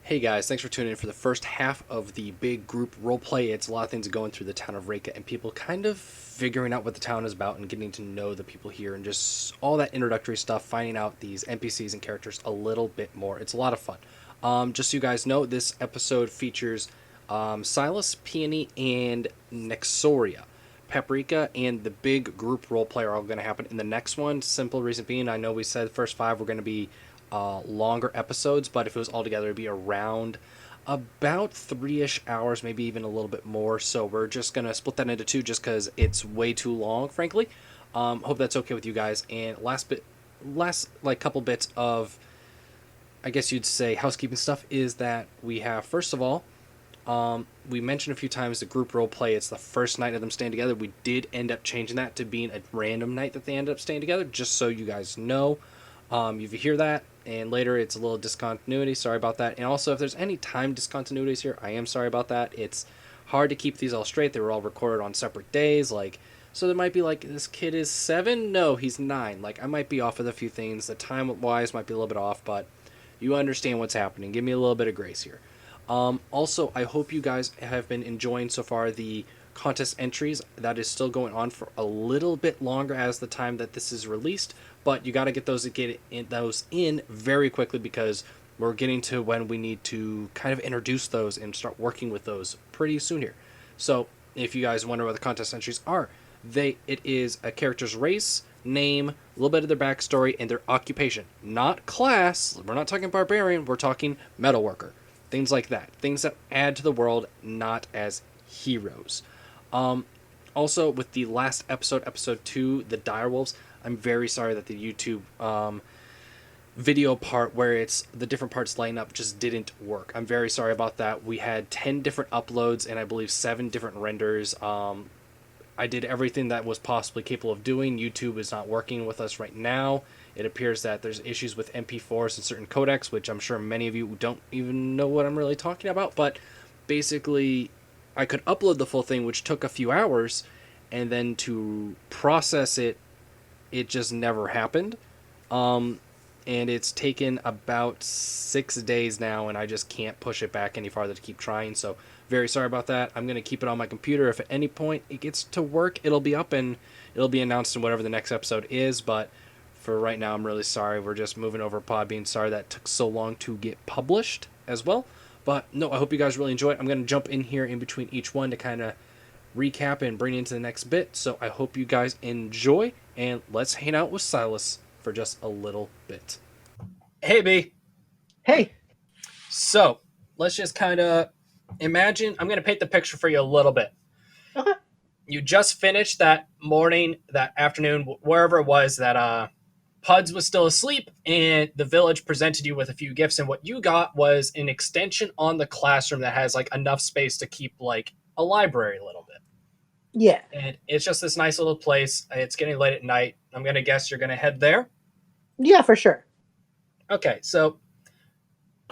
Hey guys, thanks for tuning in for the first half of the big group roleplay. It's a lot of things going through the town of Reka and people kind of figuring out what the town is about and getting to know the people here and just all that introductory stuff, finding out these NPCs and characters a little bit more. It's a lot of fun. Just so you guys know, this episode features Silus, Peony, and Nexoria. Paprika and the big group roleplay are all going to happen in the next one. Simple reason being, I know we said the first five were going to be longer episodes, but if it was all together, it'd be around about 3-ish hours, maybe even a little bit more. So we're just gonna split that into two, just because it's way too long, frankly. Hope that's okay with you guys. And last like couple bits of, I guess you'd say, housekeeping stuff is that we have, first of all, we mentioned a few times the group role play. It's the first night of them staying together. We did end up changing that to being a random night that they end up staying together, just so you guys know. If you hear that and later it's a little discontinuity, sorry about that. And also, if there's any time discontinuities here, I am sorry about that. It's hard to keep these all straight. They were all recorded on separate days. So there might be this kid is 7? No, he's 9. I might be off with a few things. The time wise might be a little bit off, but you understand what's happening. Give me a little bit of grace here. Also, I hope you guys have been enjoying so far the contest entries. That is still going on for a little bit longer as the time that this is released, but you got to get those in very quickly, because we're getting to when we need to kind of introduce those and start working with those pretty soon here. So if you guys wonder what the contest entries are, it is a character's race, name, a little bit of their backstory, and their occupation. Not class. We're not talking barbarian. We're talking metalworker. Things like that. Things that add to the world, not as heroes. Also, with the last episode 2, the direwolves, I'm very sorry that the YouTube video part where it's the different parts line up just didn't work. I'm very sorry about that. We had 10 different uploads and I believe 7 different renders. I did everything that was possibly capable of doing. YouTube is not working with us right now. It appears that there's issues with MP4s and certain codecs, which I'm sure many of you don't even know what I'm really talking about. But basically, I could upload the full thing, which took a few hours, and then to process it, it just never happened. And it's taken about 6 days now, and I just can't push it back any farther to keep trying. So very sorry about that. I'm going to keep it on my computer. If at any point it gets to work, it'll be up and it'll be announced in whatever the next episode is. But for right now, I'm really sorry. We're just moving over Podbean. Sorry that took so long to get published as well. But no, I hope you guys really enjoy it. I'm going to jump in here in between each one to kind of recap and bring into the next bit. So I hope you guys enjoy, and let's hang out with Silus for just a little bit. Hey, B. Hey. So let's just kind of imagine. I'm going to paint the picture for you a little bit. Okay. You just finished that morning, that afternoon, wherever it was, that Puds was still asleep, and the village presented you with a few gifts, and what you got was an extension on the classroom that has enough space to keep a library a little bit. Yeah. And it's just this nice little place. It's getting late at night. I'm going to guess you're going to head there? Yeah, for sure. Okay, so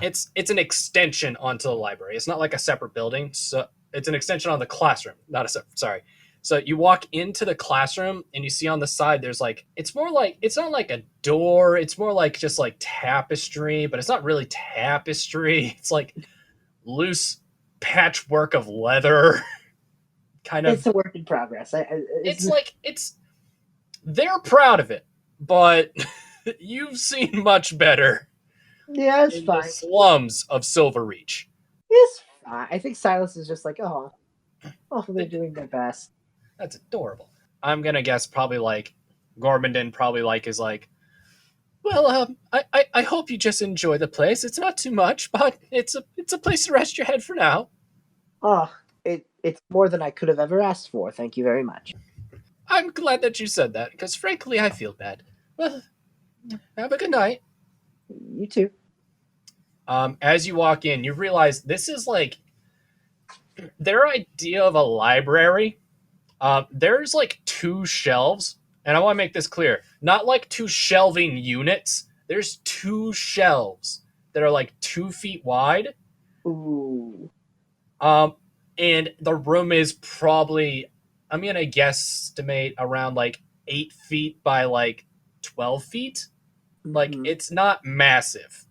it's an extension onto the library. It's not like a separate building. So it's an extension on the classroom, not a separate, sorry. So you walk into the classroom and you see on the side there's it's not like a door, it's more just tapestry, but it's not really tapestry. It's loose patchwork of leather. Kind of. It's a work in progress. They're proud of it, but you've seen much better. Yeah, it's in fine. The slums of Silverreach. It's fine. I think Silus is just they're doing their best. That's adorable. I'm gonna guess probably Gormandon probably is well, I hope you just enjoy the place. It's not too much, but it's a place to rest your head for now. Oh, it's more than I could have ever asked for. Thank you very much. I'm glad that you said that, because frankly, I feel bad. Well, have a good night. You too. As you walk in, you realize this is their idea of a library. There's 2 shelves, and I want to make this clear. Not 2 shelving units. There's 2 shelves that are 2 feet wide. Ooh. And the room is probably, I'm going to guesstimate around 8 feet by 12 feet. Mm-hmm. It's not massive.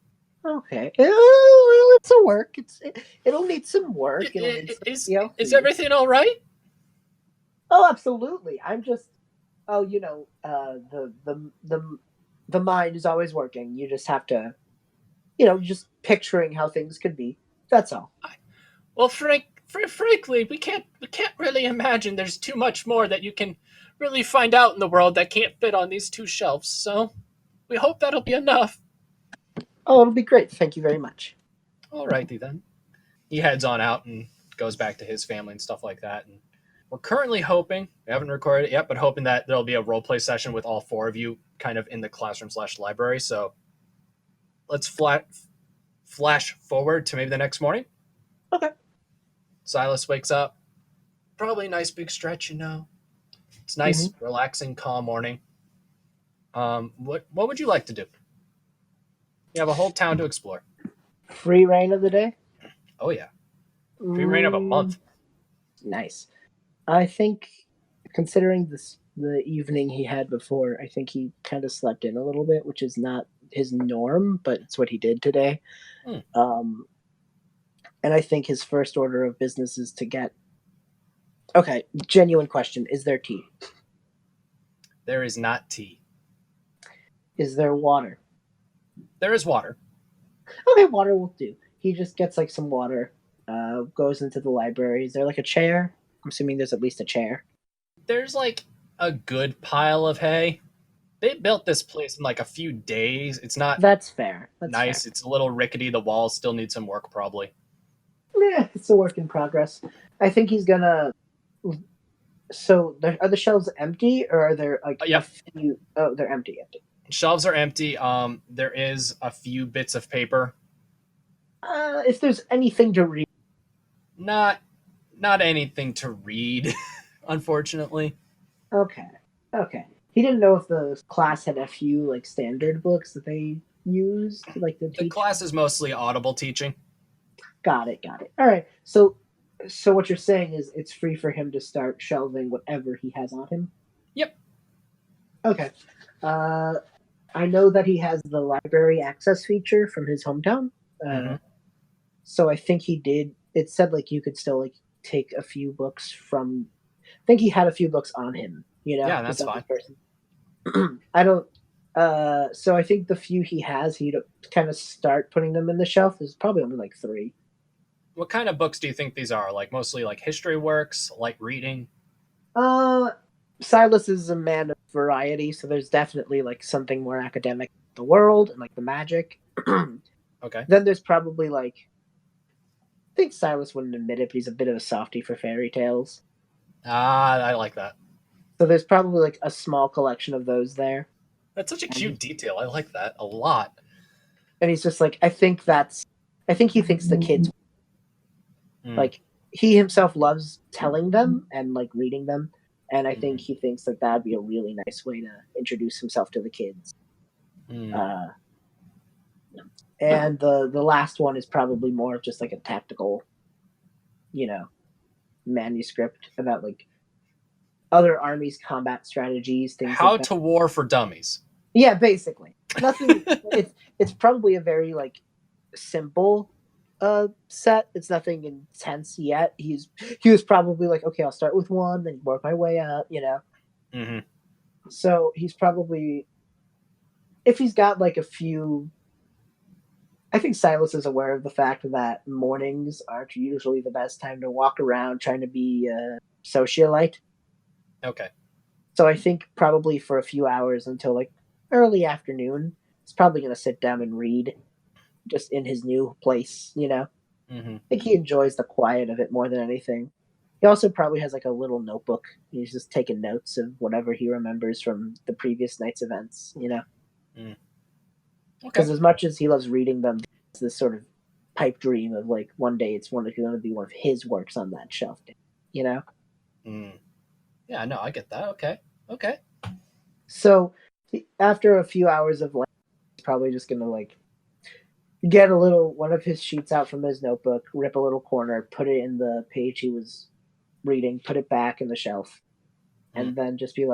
Okay. It's a it'll work. It'll need some work. It'll need some Is everything all right? Oh, absolutely. I'm just the mind is always working. You just have to, just picturing how things could be. That's all. Well, frankly, we can't really imagine there's too much more that you can really find out in the world that can't fit on these 2 shelves. So we hope that'll be enough. Oh, it'll be great. Thank you very much. Alrighty then. He heads on out and goes back to his family and stuff like that. And we're currently hoping, we haven't recorded it yet, but hoping that there'll be a roleplay session with all 4 of you kind of in the classroom/library. So let's flash forward to maybe the next morning. Okay. Silus wakes up. Probably a nice big stretch, It's nice, relaxing, calm morning. What would you like to do? You have a whole town to explore. Free reign of the day? Oh, yeah. Free reign of a month. Nice. I think, considering the evening he had before, I think he kind of slept in a little bit, which is not his norm, but it's what he did today. And I think his first order of business is to get... Okay, genuine question. Is there tea? There is not tea. Is there water? There is water. Okay, water will do. He just gets some water, goes into the library. Is there a chair? I'm assuming there's at least a chair. There's a good pile of hay. They built this place in a few days. It's not That's fair. That's nice. fair. It's a little rickety. The walls still need some work probably. Yeah, it's a work in progress. I think he's gonna... So, are the shelves empty, or are there yeah. a few... Oh, they're empty. Shelves are empty. There is a few bits of paper. If there's anything to read. Not anything to read, unfortunately. Okay. He didn't know if the class had a few standard books that they use to to teach. The class is mostly audible teaching. Got it. All right. So what you're saying is it's free for him to start shelving whatever he has on him? Yep. Okay. I know that he has the library access feature from his hometown. So I think he did. It said you could still take a few books from... I think he had a few books on him, Yeah, that's fine. I don't... So I think the few he has, he'd kind of start putting them in the shelf. There's probably only 3. What kind of books do you think these are? Mostly history works, light reading? Silus is a man of variety, so there's definitely something more academic, the world and the magic. Okay. Then there's probably I think Silus wouldn't admit it, but he's a bit of a softie for fairy tales. I like that. So there's probably a small collection of those there. That's such a cute detail. I like that a lot. And he's just I think he thinks the kids he himself loves telling them and reading them, and I think he thinks that'd be a really nice way to introduce himself to the kids. And the last one is probably more of just a tactical, manuscript about other armies' combat strategies, things. How to war for dummies. Yeah, basically. Nothing. It's probably a very simple set. It's nothing intense yet. He was probably okay, I'll start with one, then work my way up. So he's probably, if he's got a few... I think Silus is aware of the fact that mornings aren't usually the best time to walk around trying to be a socialite. Okay. So I think probably for a few hours until early afternoon, he's probably going to sit down and read just in his new place, I think he enjoys the quiet of it more than anything. He also probably has a little notebook. He's just taking notes of whatever he remembers from the previous night's events, Because as much as he loves reading them, it's this sort of pipe dream of one day it's going to be one of his works on that shelf, Yeah, no, I get that. Okay. So after a few hours of he's probably just going to get one of his sheets out from his notebook, rip a little corner, put it in the page he was reading, put it back in the shelf, and then just be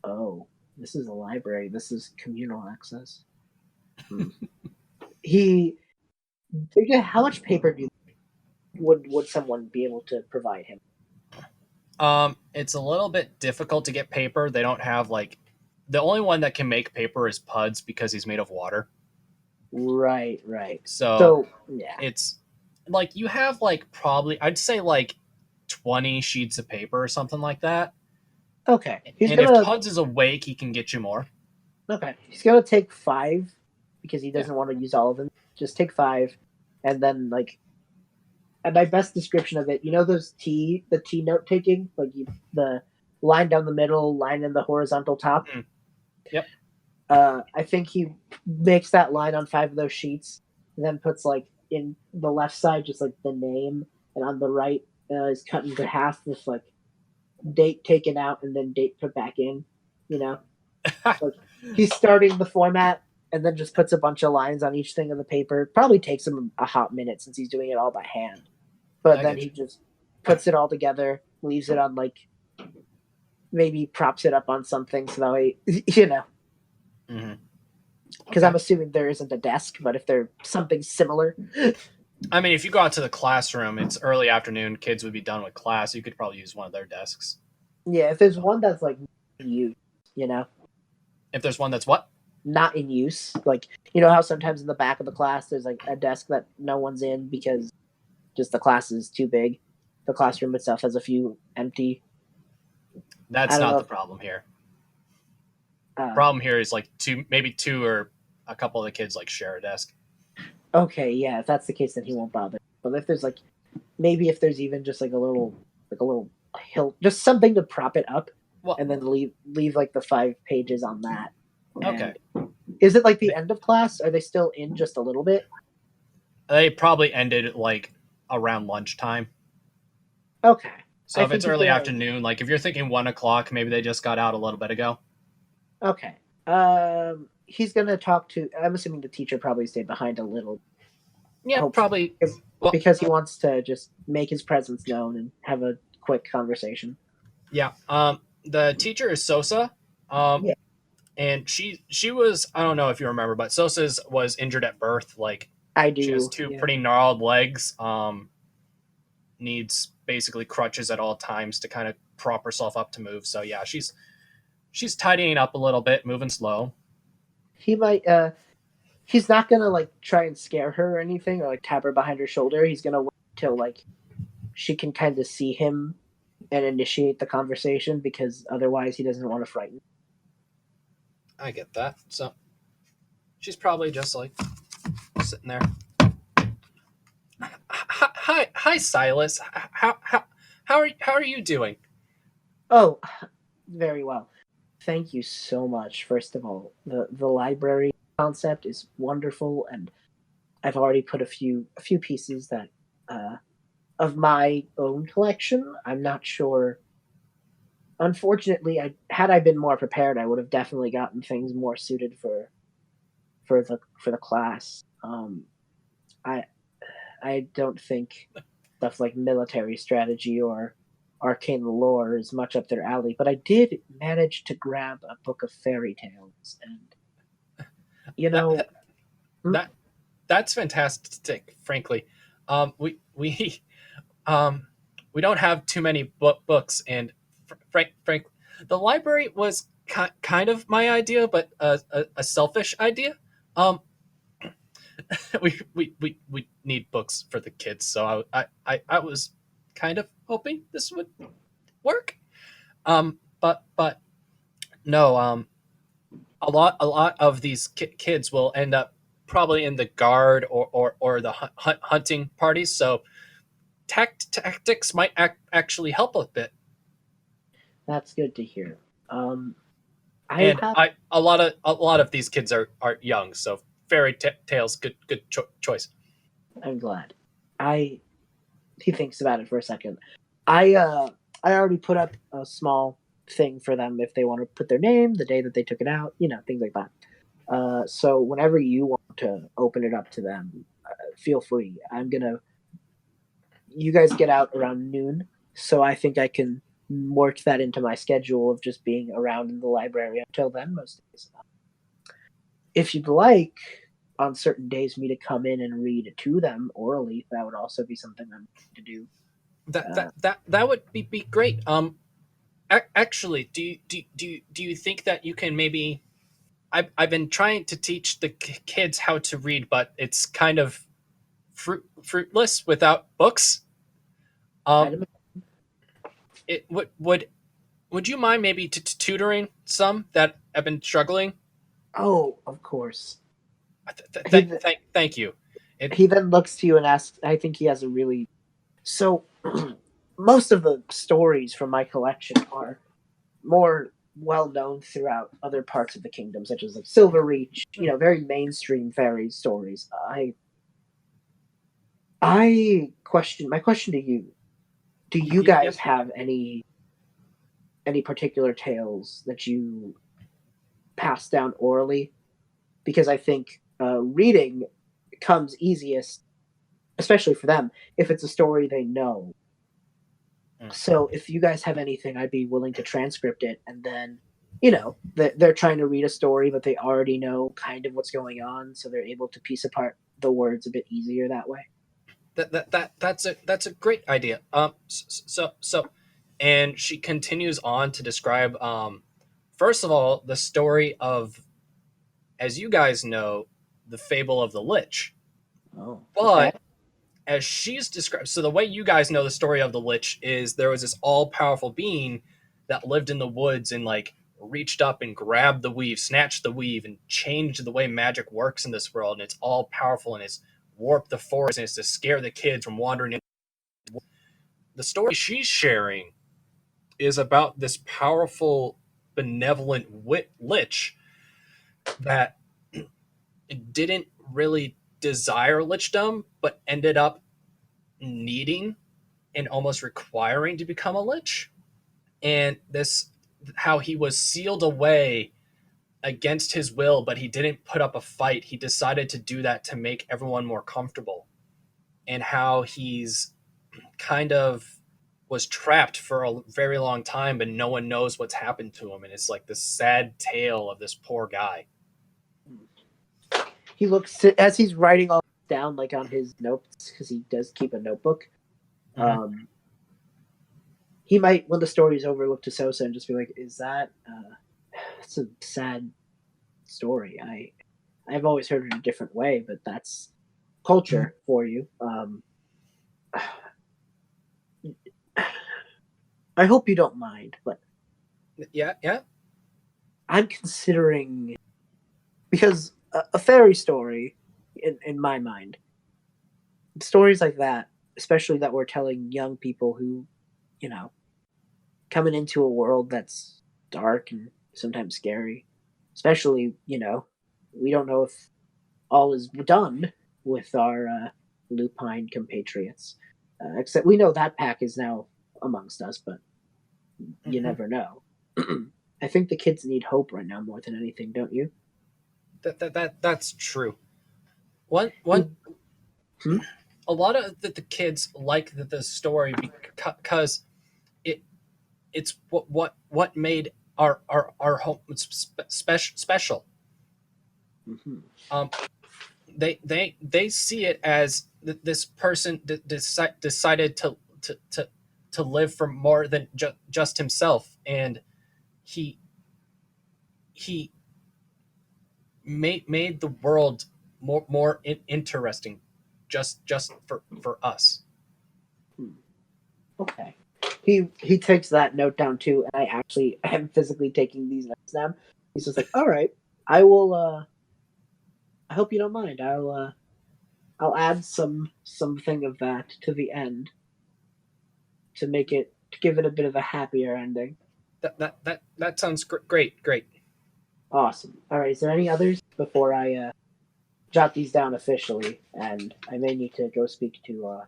oh, this is a library. This is communal access. He How much paper would someone be able to provide him? It's a little bit difficult to get paper. They don't have like the only one that can make paper is Puds because he's made of water. Right. So yeah, it's like you have like probably I'd say like 20 sheets of paper or something like that. okay. And if Puds is awake, he can get you more. Okay, he's gonna take 5 because he doesn't Yeah. want to use all of them. Just take 5, and then like, and my best description of it, those the T note taking, like the line down the middle, line in the horizontal top. Mm. Yep. I think he makes that line on 5 of those sheets, and then puts like in the left side just like the name, and on the right is cut into half with like date taken out and then date put back in. Like he's starting the format and then just puts a bunch of lines on each thing of the paper. Probably takes him a hot minute since he's doing it all by hand. But then he just puts it all together, leaves it on like maybe props it up on something so that way because I'm assuming there isn't a desk, but if there's something similar. I mean, if you go out to the classroom, it's early afternoon, kids would be done with class. You could probably use one of their desks. Yeah, if there's one that's like used, If there's one that's what? Not in use. Like, how sometimes in the back of the class there's like a desk that no one's in because just the class is too big. The classroom itself has a few empty. That's not the problem here. Problem here is like maybe two or a couple of the kids like share a desk. Okay, yeah, if that's the case, then he won't bother. But if there's like, maybe if there's even just like a little hill, just something to prop it up, and then leave like the 5 pages on that. Okay. And is it like the end of class? Are they still in just a little bit? They probably ended like around lunchtime. Okay. So if it's early afternoon, like if you're thinking 1 o'clock, maybe they just got out a little bit ago. Okay. He's gonna talk to. I'm assuming the teacher probably stayed behind a little. Yeah, probably because he wants to just make his presence known and have a quick conversation. Yeah. The teacher is Sosa. Yeah. And she was, I don't know if you remember, but Sosa's was injured at birth. Like I do. She has 2 pretty gnarled legs. Needs basically crutches at all times to kind of prop herself up to move. So yeah, she's tidying up a little bit, moving slow. He might. He's not gonna like try and scare her or anything, or like tap her behind her shoulder. He's gonna wait till like she can kind of see him and initiate the conversation because otherwise he doesn't want to frighten. I get that. So she's probably just like sitting there. Hi, Silus. How are you doing? Oh, very well. Thank you so much. First of all, the library concept is wonderful, and I've already put a few pieces that of my own collection. I'm not sure. Unfortunately, had I been more prepared, I would have definitely gotten things more suited for the class. I don't think stuff like military strategy or arcane lore is much up their alley, but I did manage to grab a book of fairy tales, and that's fantastic. Frankly, we don't have too many books, and frank, the library was kind of my idea, but a selfish idea. We need books for the kids, so I was kind of hoping this would work. But no. A lot of these kids will end up probably in the guard or the hunting parties. So tactics might actually help a bit. That's good to hear. A lot of these kids are young, so fairy tales good choice. I'm glad. He thinks about it for a second. I already put up a small thing for them if they want to put their name, the day that they took it out, things like that. So whenever you want to open it up to them, feel free. You guys get out around noon, so I think I can work that into my schedule of just being around in the library until then most days. If you'd like, on certain days me to come in and read to them orally, that would also be something I'm going to do. That would be great. Actually, do you think that you can maybe? I've been trying to teach the kids how to read, but it's kind of fruitless without books. Um, it would you mind maybe tutoring some that have been struggling? Oh, of course. Thank you. He then looks to you and asks, I think he has a really. So, most of the stories from my collection are more well known throughout other parts of the kingdom, such as like Silverreach, very mainstream fairy stories. My question to you, do you guys Yes. have any particular tales that you pass down orally? Because I think reading comes easiest, especially for them, if it's a story they know. So if you guys have anything, I'd be willing to transcript it, and then they're trying to read a story, but they already know kind of what's going on, so they're able to piece apart the words a bit easier that way. That's a great idea. So, and she continues on to describe. First of all, the story of, as you guys know, the fable of the Lich. Oh, okay. But as she's described, so the way you guys know the story of the Lich is there was this all powerful being that lived in the woods and like reached up and grabbed the weave, snatched the weave, and changed the way magic works in this world. And it's all powerful and it's warped the forest and it's to scare the kids from wandering in. The story she's sharing is about this powerful, benevolent lich that didn't really desire lichdom, but ended up needing and almost requiring to become a lich. And this, how he was sealed away against his will, but he didn't put up a fight. He decided to do that to make everyone more comfortable. And how he's kind of was trapped for a very long time, but no one knows what's happened to him. And it's like this sad tale of this poor guy. He looks as he's writing all down, like on his notes, because he does keep a notebook. Mm-hmm. He might, when the story's over, look to Sosa and just be like, "Is that? That's a sad story. I've always heard it a different way, but that's culture for you." I hope you don't mind, but Yeah. I'm considering, because a fairy story, in my mind, stories like that, especially that we're telling young people who, coming into a world that's dark and sometimes scary, especially, we don't know if all is done with our lupine compatriots. Except we know that pack is now amongst us, but you never know. I think the kids need hope right now more than anything, don't you? That's true. One Hmm? A lot of the kids like the story because it's what made our home special. Mm-hmm. They see it as this person decided to live for more than just himself, and he made the world more interesting just for us. Okay. He takes that note down too, and I actually am physically taking these notes down. He's just like, all right, I will. I hope you don't mind. I'll add something of that to the end to give it a bit of a happier ending. That sounds great. Awesome. All right. Is there any others before I jot these down officially? And I may need to go speak to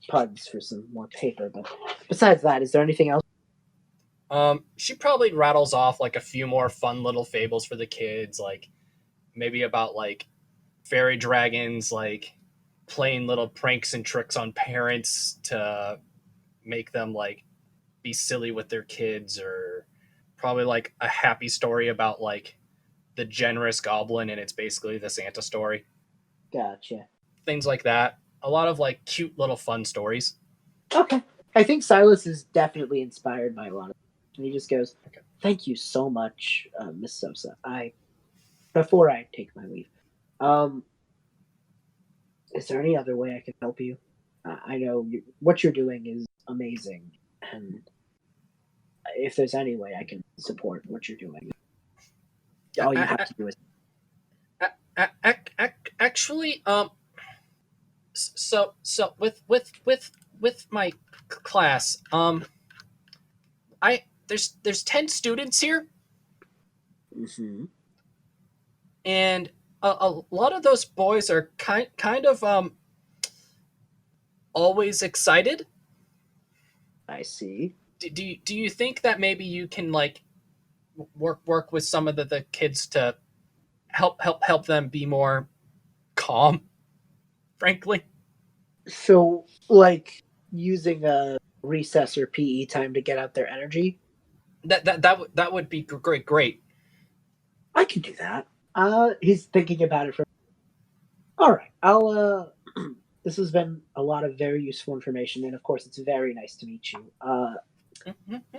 Puds for some more paper. But besides that, is there anything else? She probably rattles off like a few more fun little fables for the kids, like maybe about like fairy dragons, like playing little pranks and tricks on parents to make them like be silly with their kids, or probably like a happy story about like the generous goblin, and it's basically the Santa story. Gotcha. Things like that. A lot of like cute little fun stories. Okay. I think Silus is definitely inspired by a lot of it. And he just goes, Okay. "Thank you so much, Miss Sosa. Before I take my leave, is there any other way I can help you? I know what you're doing is amazing, and if there's any way I can support what you're doing, all you have to do is." Actually, so with my class, there's 10 students here, Mm-hmm. and a lot of those boys are kind of always excited. I see. Do you think that maybe you can like work with some of the kids to help them be more calm, frankly? So, like using a recess or PE time to get out their energy. That would be great. I can do that. He's thinking about it for. All right, I'll. This has been a lot of very useful information, and of course, it's very nice to meet you.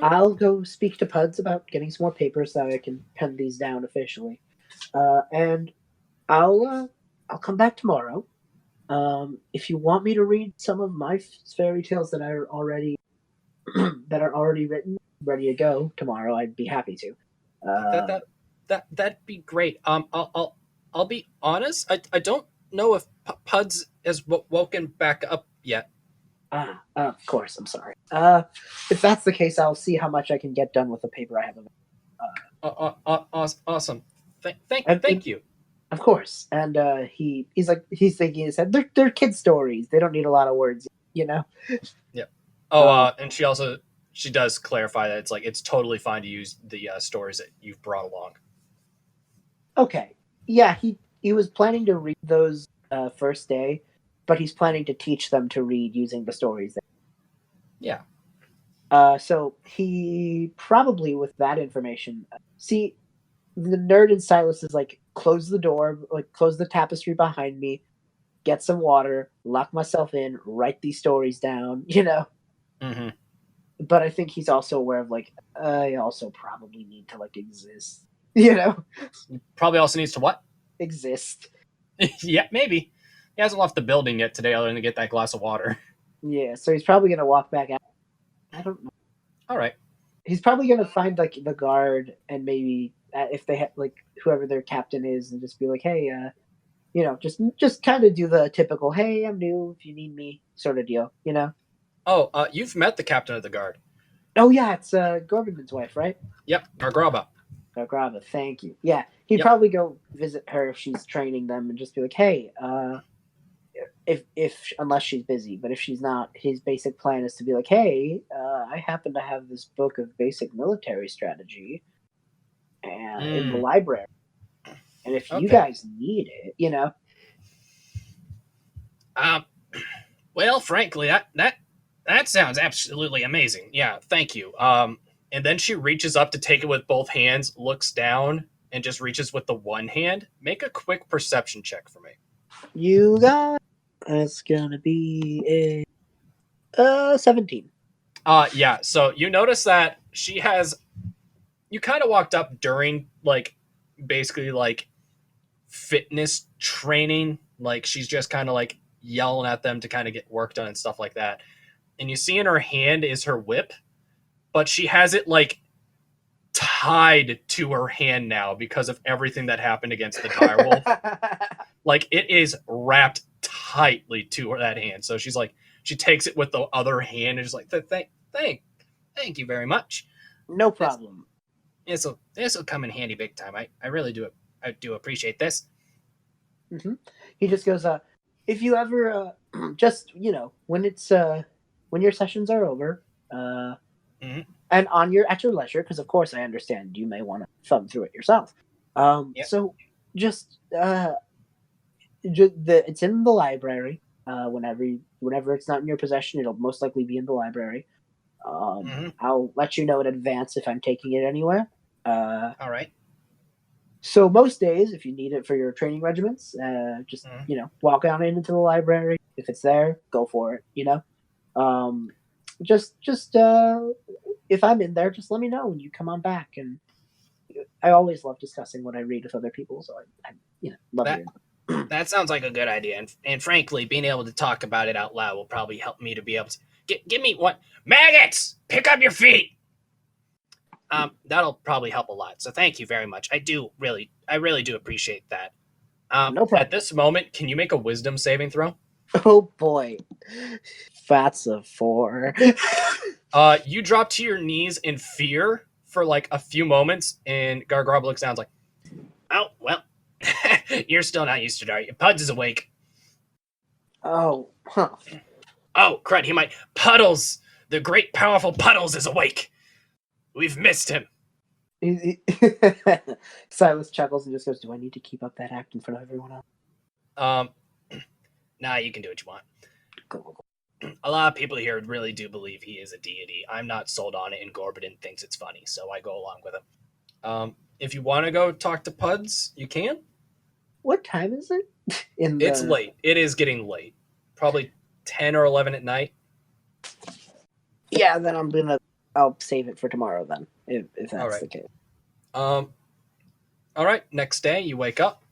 I'll go speak to Puds about getting some more papers so I can pen these down officially, and I'll come back tomorrow. If you want me to read some of my fairy tales that are already written, ready to go tomorrow, I'd be happy to. That'd be great. I'll be honest. I don't know if Puds has woken back up yet. Of course. I'm sorry. If that's the case, I'll see how much I can get done with the paper I have. Awesome. Thank you. Of course. And he's thinking in his head, they're kid stories. They don't need a lot of words, you know. Yeah. Oh, and she does clarify that it's totally fine to use the stories that you've brought along. Okay. Yeah, he was planning to read those first day, but he's planning to teach them to read using the stories. Yeah. So he probably, with that information, see, the nerd in Silus is like, close the door, like close the tapestry behind me, get some water, lock myself in, write these stories down, you know. Mm-hmm. But I think he's also aware of like, I also probably need to like exist, you know. Probably also needs to what? Exist. Yeah, maybe. He hasn't left the building yet today, other than to get that glass of water. Yeah, so he's probably gonna walk back out. I don't know. All right. He's probably gonna find like the guard and maybe if they have like whoever their captain is, and just be like, hey, you know, just kind of do the typical, hey, I'm new, if you need me, sort of deal, you know. Oh, you've met the captain of the guard. Oh yeah, it's Gorban's wife, right? Yep, Gargraba. Gargraba, thank you. Yeah, he'd probably go visit her if she's training them and just be like, hey, if unless she's busy, but if she's not, his basic plan is to be like, hey, I happen to have this book of basic military strategy in the library, and if you guys need it, you know. Well, frankly, that sounds absolutely amazing. Yeah, thank you. And then she reaches up to take it with both hands, looks down, and just reaches with the one hand. Make a quick perception check for me. You got. That's gonna be a 17. Yeah. So you notice that she has. You kind of walked up during basically fitness training. Like she's just kind of like yelling at them to kind of get work done and stuff like that. And you see in her hand is her whip, but she has it tied to her hand now because of everything that happened against the direwolf. Like it is wrapped tightly to that hand. So she's like, she takes it with the other hand and just like, thank you very much. No problem. This will come in handy big time. I really do. I do appreciate this. Mm-hmm. He just goes, if you ever, just, you know, when it's, when your sessions are over, mm-hmm. and at your leisure, because of course I understand you may want to thumb through it yourself. Yep. So just, it's in the library. Whenever it's not in your possession, it'll most likely be in the library. Mm-hmm. I'll let you know in advance if I'm taking it anywhere. All right. So most days, if you need it for your training regiments, just walk on into the library. If it's there, go for it. Just if I'm in there, just let me know when you come on back. And I always love discussing what I read with other people, so I love That hearing. that sounds like a good idea, and frankly, being able to talk about it out loud will probably help me to be able to give me what maggots. Pick up your feet. That'll probably help a lot. So thank you very much. I really do appreciate that. No problem. At this moment, can you make a wisdom saving throw? Oh boy, that's a 4. You drop to your knees in fear for like a few moments, and Gargrub looks down and is like, oh, well, you're still not used to it, are you? Puds is awake. Oh, huh. Oh, crud, he might. Puddles! The great, powerful Puddles is awake. We've missed him. Silus chuckles and just goes, do I need to keep up that act in front of everyone else? Nah, you can do what you want. Go. A lot of people here really do believe he is a deity. I'm not sold on it, and Gorbadin thinks it's funny, so I go along with him. If you want to go talk to Puds, you can. What time is it? It's late. It is getting late. Probably 10 or 11 at night. Yeah, then I'll save it for tomorrow then, if that's the case. All right. Next day, you wake up.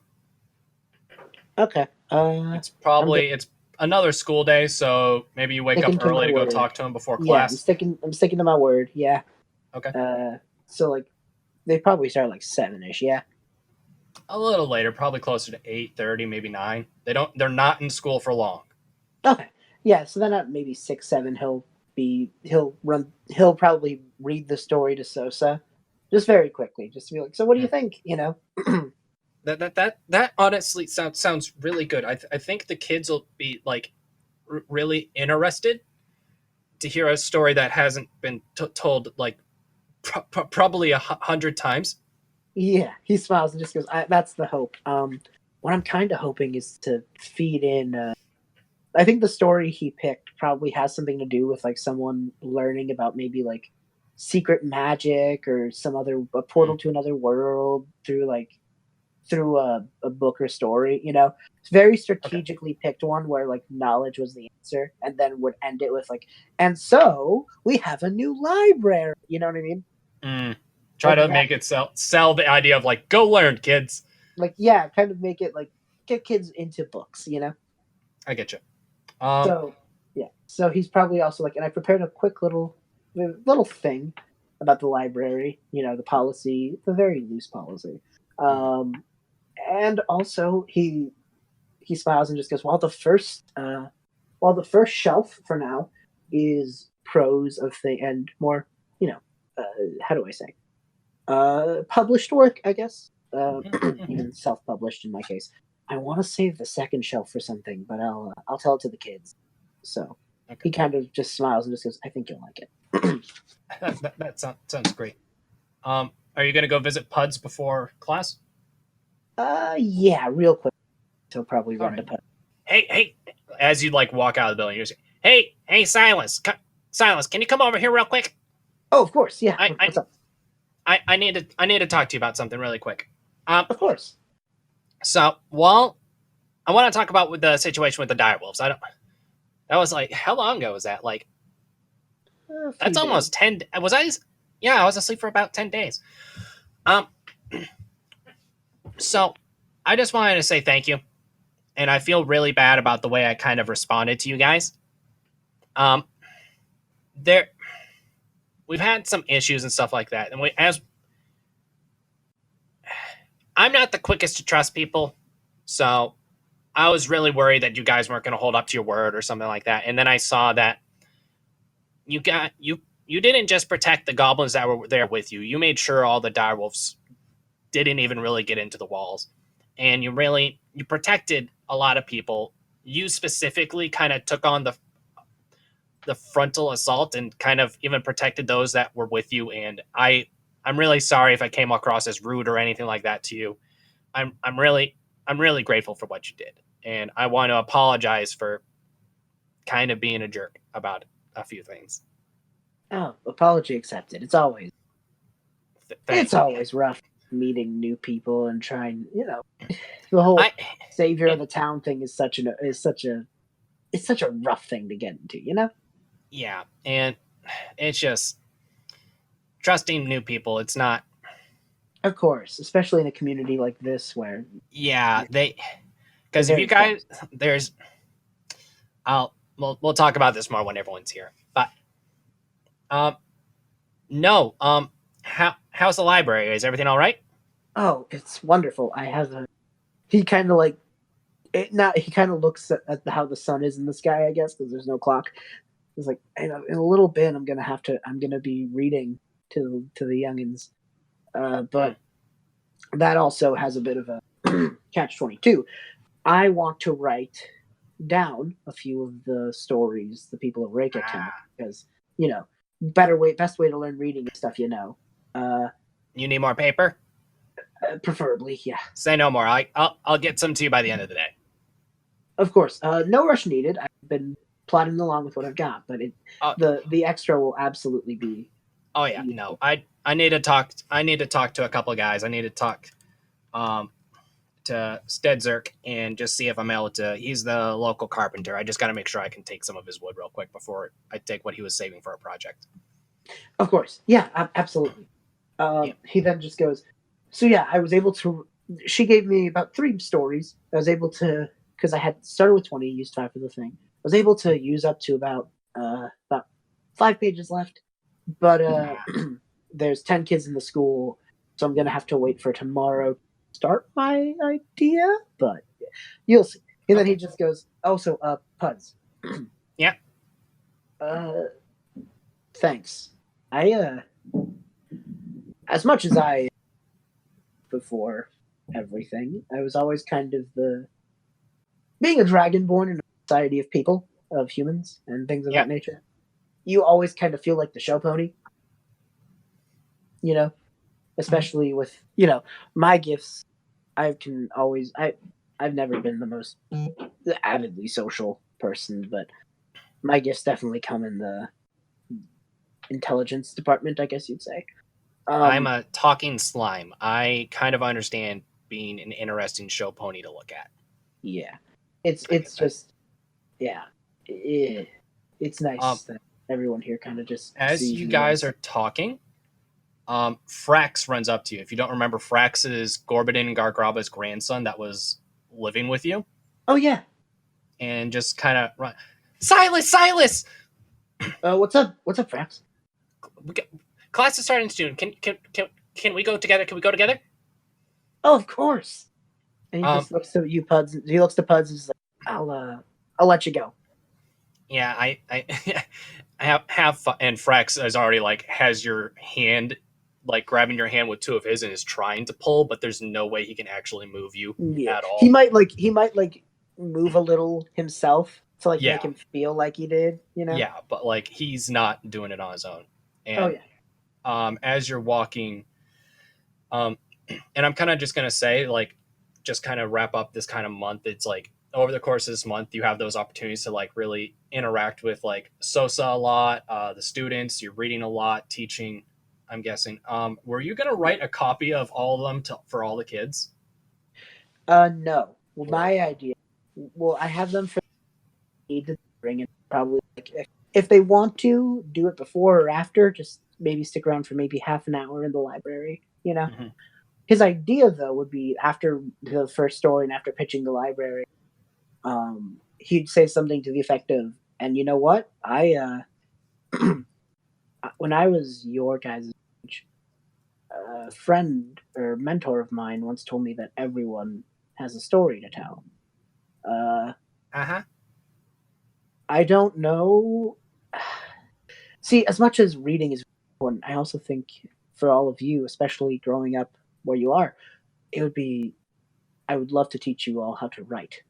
Okay. It's another school day, so maybe you wake up early to go talk to him before class. Yeah, I'm sticking to my word. Yeah. Okay. So like, they probably start like 7ish. Yeah. A little later, probably closer to 8:30, maybe 9. They're not in school for long. Okay. Yeah. So then at maybe 6, 7, he'll probably read the story to Sosa, just very quickly, just to be like, so what do you think? That honestly sounds really good. I think the kids will be like really interested to hear a story that hasn't been told like probably 100 times. Yeah, he smiles and just goes, that's the hope. What I'm kind of hoping is to feed in. I think the story he picked probably has something to do with like someone learning about maybe like secret magic or a portal to another world through a book or story. It's very strategically picked one where like knowledge was the answer, and then would end it with like, and so we have a new library. You know what I mean? Try to make it sell the idea of like, go learn, kids. Like, yeah, kind of make it like get kids into books. I get you. So he's probably also like, and I prepared a quick little thing about the library, the policy, the very loose policy. And also he smiles and just goes, well, the first shelf for now is prose of and more, how do I say, published work, I guess, even self-published in my case. I want to save the second shelf for something, but I'll tell it to the kids. So he kind of just smiles and just goes, I think you'll like it. that sounds great. Are you going to go visit Puds before class? Yeah, real quick. He'll probably run to Puds. Hey, as you like walk out of the building, you're saying, hey, Silus, Silus, can you come over here real quick? Oh, of course, yeah. What's up? I need to talk to you about something really quick. Of course. So, well, I want to talk about the situation with the direwolves. That was like, how long ago was that? Like, that's almost 10. Was I? Yeah, I was asleep for about 10 days. So, I just wanted to say thank you, and I feel really bad about the way I kind of responded to you guys. We've had some issues and stuff like that, and I'm not the quickest to trust people, so I was really worried that you guys weren't going to hold up to your word or something like that. And then I saw that you didn't just protect the goblins that were there with you. You made sure all the direwolves didn't even really get into the walls, and you protected a lot of people. You specifically kind of took on the frontal assault and kind of even protected those that were with you. And I'm really sorry if I came across as rude or anything like that to you. I'm really grateful for what you did, and I want to apologize for kind of being a jerk about a few things. Oh, apology accepted. It's always rough. meeting new people and trying, the whole savior of the town thing is such a rough thing to get into, Yeah, and it's just trusting new people. It's not. Of course, especially in a community like this where Yeah, because if very you guys, we'll talk about this more when everyone's here. But no, how's the library? Is everything all right? oh, it's wonderful. I have a he kind of like it not he kind of looks at how the sun is in the sky, I guess, because there's no clock. He's like, in a little bit, I'm gonna be reading to the youngins, but that also has a bit of a catch-22. I want to write down a few of the stories the people of Reka tell, because best way to learn reading is stuff you know. You need more paper? Preferably, yeah. Say no more. I'll get some to you by the end of the day. Of course, no rush needed. I've been plodding along with what I've got, but the extra will absolutely be. Oh yeah, no. I need to talk. I need to talk to a couple of guys. I need to talk to Stedzerk and just see if I'm able to. He's the local carpenter. I just got to make sure I can take some of his wood real quick before I take what he was saving for a project. Of course, yeah, absolutely. He then just goes, so yeah, I was able to. She gave me about 3 stories. I was able to, because I had started with 20, used 5 for the thing. I was able to use up to about 5 pages left, but there's 10 kids in the school, so I'm gonna have to wait for tomorrow to start my idea. But you'll see. And then he just goes, also, Puds. Yeah. Thanks. As much as I before everything, I was always kind of being a Dragonborn in a society of people, of humans, and things of that nature. You always kind of feel like the show pony, especially with my gifts. I've never been the most avidly social person, but my gifts definitely come in the intelligence department, I guess you'd say. I'm a talking slime. I kind of understand being an interesting show pony to look at. Yeah, it's just it's nice that everyone here kind of just as you guys are talking. Frax runs up to you. If you don't remember, Frax is Gorbadin and Gargraba's grandson that was living with you. Oh yeah, and just kind of run. Silus. What's up, Frax? Class is starting soon. Can we go together? Can we go together? Oh, of course. And he just looks to you, Puds. He looks to Puds and is like, I'll let you go. Yeah, I have fun. And Frax is already has your hand, grabbing your hand with 2 of his and is trying to pull, but there's no way he can actually move you at all. He might move a little himself to make him feel like he did, Yeah, but he's not doing it on his own. And as you're walking, and I'm kind of just gonna say, just kind of wrap up this kind of month. It's over the course of this month, you have those opportunities to really interact with Sosa a lot, the students. You're reading a lot, teaching. I'm guessing. Were you gonna write a copy of all of them for all the kids? No. Well, my idea. Well, I have them for need to bring it. Probably if they want to do it before or after, just maybe stick around for maybe half an hour in the library. Mm-hmm. His idea though would be after the first story and after pitching the library. He'd say something to the effect of, and you know what? When I was your guys' age, a friend or mentor of mine once told me that everyone has a story to tell. I don't know. See, as much as reading is important, I also think for all of you, especially growing up where you are, I would love to teach you all how to write.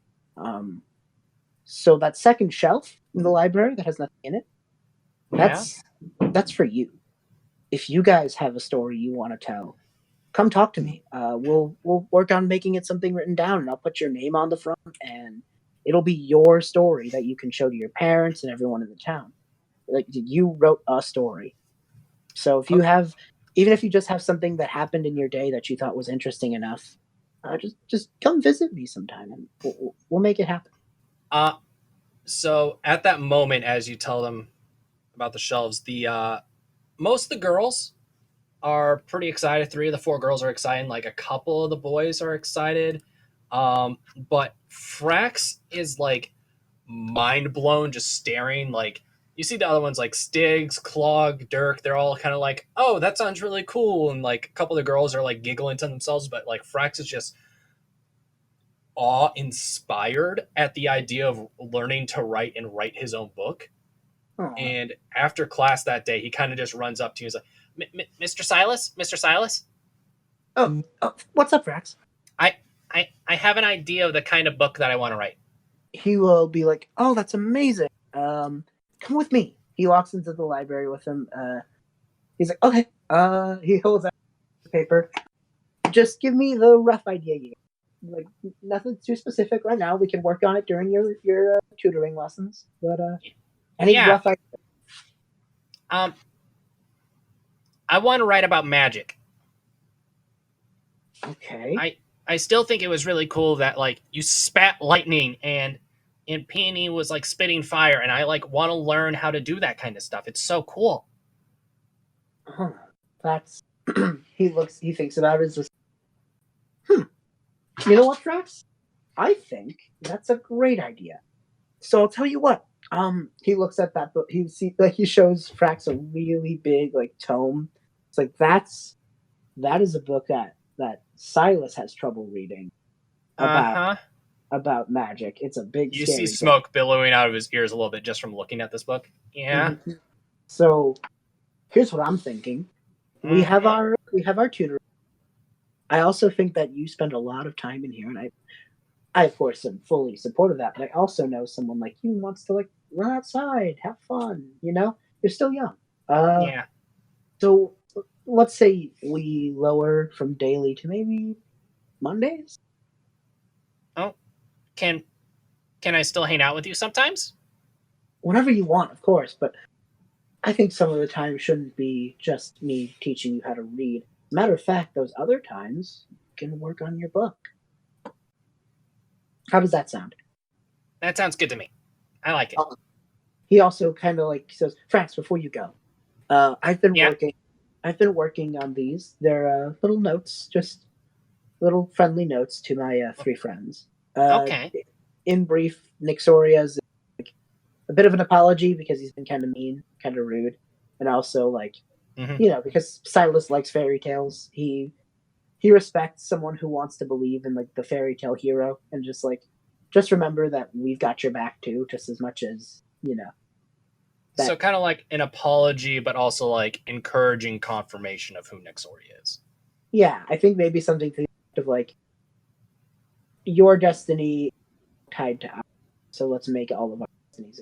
So that second shelf in the library that has nothing in it, that's for you. If you guys have a story you want to tell, come talk to me. We'll work on making it something written down, and I'll put your name on the front, and it'll be your story that you can show to your parents and everyone in the town. You wrote a story. So if you have even if you just have something that happened in your day that you thought was interesting enough, just come visit me sometime, and we'll make it happen. So at that moment, as you tell them about the shelves, the most of the girls are pretty excited. 3 of the 4 girls are excited. Like a couple of the boys are excited. But Frax is like mind blown, just staring. Like you see the other ones like Stiggs, Clog, Dirk. They're all kind of like, "Oh, that sounds really cool," and like a couple of the girls are like giggling to themselves. But like Frax is just awe-inspired at the idea of learning to write and write his own book. Aw. And after class that day, he kind of just runs up to you and is like, "Mr. Silus, Mr. Silus, Oh, what's up, Rax? I have an idea of the kind of book that I want to write." He will be like, "Oh, that's amazing. Come with me." He walks into the library with him. He's like, "Okay." He holds out the paper. Just give me the rough idea you get. Like, nothing too specific right now. We can work on it during your tutoring lessons. But any Yeah. rough idea? I want to write about magic. Okay. I still think it was really cool that like you spat lightning and Peony was like spitting fire, and I like want to learn how to do that kind of stuff. It's so cool. Huh. That's he thinks about it. Is just, you know what, Trax? I think that's a great idea. So I'll tell you what. He looks at that book. He shows Frax a really big like tome. It's like that is a book that Silus has trouble reading about magic. It's a big. You scary see smoke billowing out of his ears a little bit just from looking at this book. Yeah. Mm-hmm. So here's what I'm thinking. We have our tutor. I also think that you spend a lot of time in here, and I of course am fully supportive of that. But I also know someone like you wants to like run outside, have fun. You know, you're still young. Yeah. So let's say we lower from daily to maybe Mondays. Oh, can I still hang out with you sometimes? Whenever you want, of course. But I think some of the time shouldn't be just me teaching you how to read. Matter of fact, those other times you can work on your book. How does that sound? That sounds good to me. I like it. He also kind of like says, "Frax, before you go, I've been working on these. They're little notes, just little friendly notes to my 3 friends. Okay. In brief, Nexoria's like a bit of an apology because he's been kind of mean, kind of rude, and also like because Silus likes fairy tales. He respects someone who wants to believe in like the fairy tale hero, and just remember that we've got your back too, just as much as So kind of like an apology, but also like encouraging confirmation of who Nexoria is. Yeah, I think maybe something to the effect of like your destiny tied to ours, so let's make all of our destinies.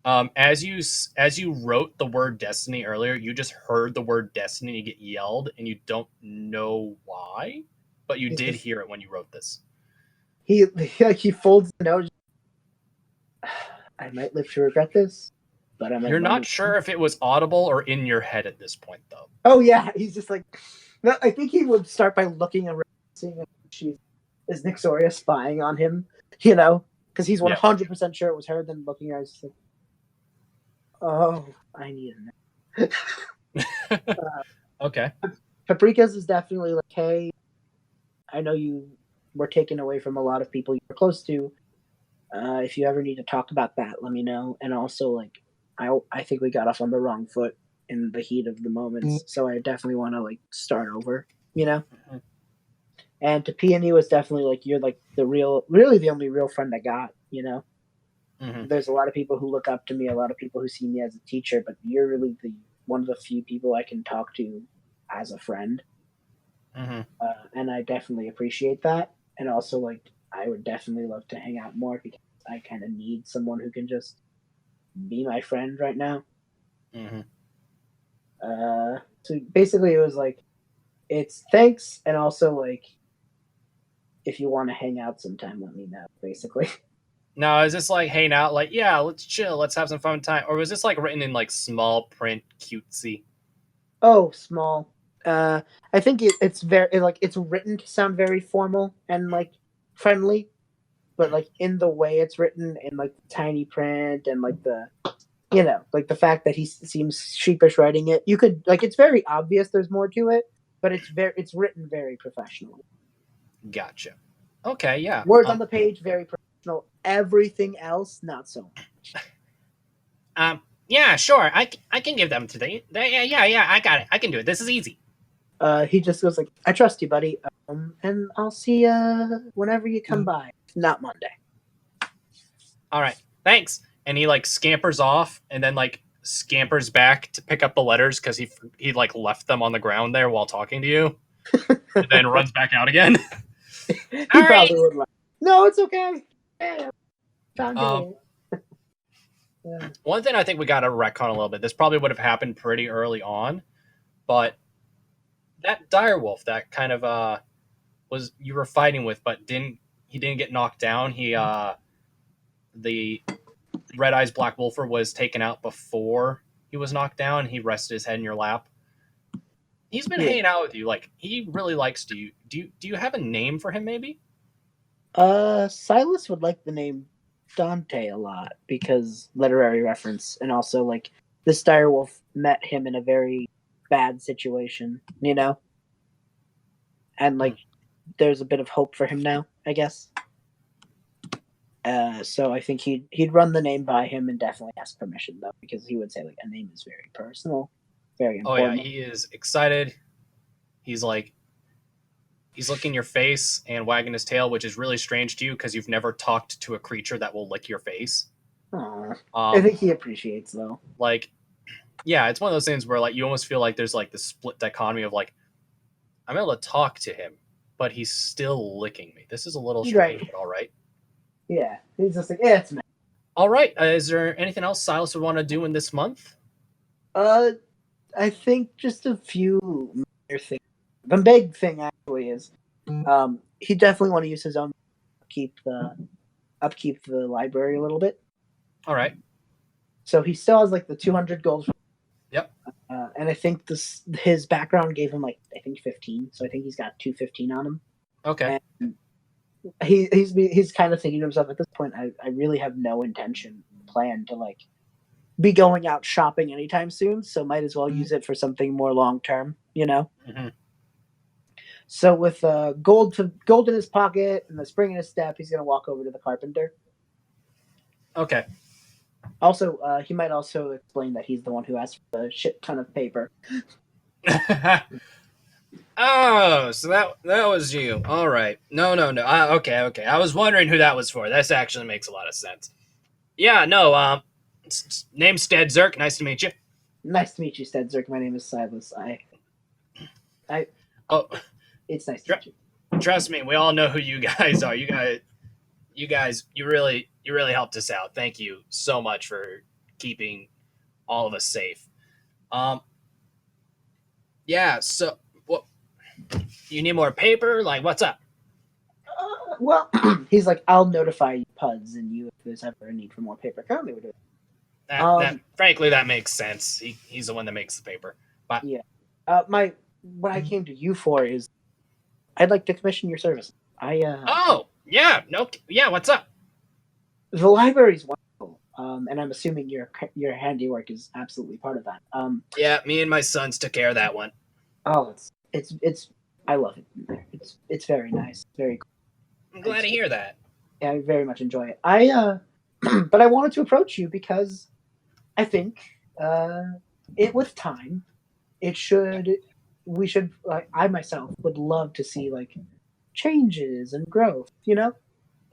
As you wrote the word destiny earlier, you just heard the word destiny get yelled, and you don't know why, but you did hear it when you wrote this. He folds the note. I might live to regret this, but I'm. You're not sure if it was audible or in your head at this point, though. Oh yeah, he's just like. I think he would start by looking around, seeing if is Nexoria spying on him, because he's 100% sure it was her. Then looking around, just like, oh, I need a nap. Okay. Paprika's is definitely like, hey, I know you were taken away from a lot of people you were close to. If you ever need to talk about that, let me know. And also, like, I think we got off on the wrong foot in the heat of the moments, so I definitely want to like start over, Mm-hmm. And to Peony was definitely like, you're like really the only real friend I got, Mm-hmm. There's a lot of people who look up to me, a lot of people who see me as a teacher, but you're really one of the few people I can talk to as a friend. Mm-hmm. And I definitely appreciate that. And also, like, I would definitely love to hang out more because I kind of need someone who can just be my friend right now. Mm-hmm. So basically, it was like, it's thanks, and also like, if you want to hang out sometime, let me know. Basically. Now, is this like hang out, like, yeah, let's chill, let's have some fun time, or was this like written in like small print, cutesy? Oh, small. I think it's very like it's written to sound very formal and like friendly, but like in the way it's written in like tiny print and like the like the fact that he seems sheepish writing it, you could like it's very obvious there's more to it, but it's written very professionally. Gotcha. Okay, yeah. Words on the page very professional. Everything else not so much. Yeah, sure. I can give them to the yeah. I got it. I can do it. This is easy. He just goes like, "I trust you, buddy, and I'll see you whenever you come by. Not Monday." All right, thanks. And he like scampers off, and then like scampers back to pick up the letters because he like left them on the ground there while talking to you, and then runs back out again. He All right. probably would like, "No, it's okay. Yeah, found it." Yeah. One thing I think we got to retcon a little bit. This probably would have happened pretty early on, but that direwolf that kind of was you were fighting with, but didn't get knocked down. The Red Eyes Black Wolfer was taken out before he was knocked down. He rested his head in your lap. He's been hanging out with you. Like he really likes you. Do you have a name for him? Maybe. Silus would like the name Dante a lot because literary reference, and also like this direwolf met him in a very bad situation, and like there's a bit of hope for him now, I guess. So I think he'd run the name by him and definitely ask permission though, because he would say like a name is very personal, very important. Oh yeah, he is excited. He's like, he's licking your face and wagging his tail, which is really strange to you because you've never talked to a creature that will lick your face. I think he appreciates though. Like, yeah, it's one of those things where like you almost feel like there's like this split dichotomy of like, I'm able to talk to him, but he's still licking me. This is a little strange, Right. but all right. Yeah, he's just like, yeah, it's me. All right. Is there anything else Silas would want to do in this month? I think just a few minor things. The big thing actually is, he definitely want to use his own upkeep the library a little bit. All right. So he still has like the 200 gold. Yep. And I think his background gave him like I think 15, so I think he's got 215 on him. Okay. And he's kind of thinking to himself at this point, I really have no plan to like be going out shopping anytime soon, so might as well use it for something more long term, Mm-hmm. So with gold in his pocket and the spring in his step, he's gonna walk over to the carpenter. Okay. Also, he might also explain that he's the one who asked for the shit ton of paper. Oh, so that was you. All right. No. Okay. I was wondering who that was for. This actually makes a lot of sense. Yeah. No. Name's Stead Zerk. Nice to meet you. Nice to meet you, Stead Zerk. My name is Silus. Oh, it's nice to meet you. Trust me, we all know who you guys are. You really helped us out. Thank you so much for keeping all of us safe. Yeah. So, what? You need more paper? Like, what's up? Well, he's like, I'll notify Puds and you if there's ever a need for more paper. Currently, we're doing. Frankly, that makes sense. He's the one that makes the paper. But yeah, what I came to you for is, I'd like to commission your service. Oh yeah, no, yeah. What's up? The library's wonderful, and I'm assuming your handiwork is absolutely part of that. Yeah, me and my sons took care of that one. Oh, it's I love it. It's very nice, very cool. I'm glad to hear that. Yeah, I very much enjoy it. But I wanted to approach you because I think with time, we should like I myself would love to see like changes and growth.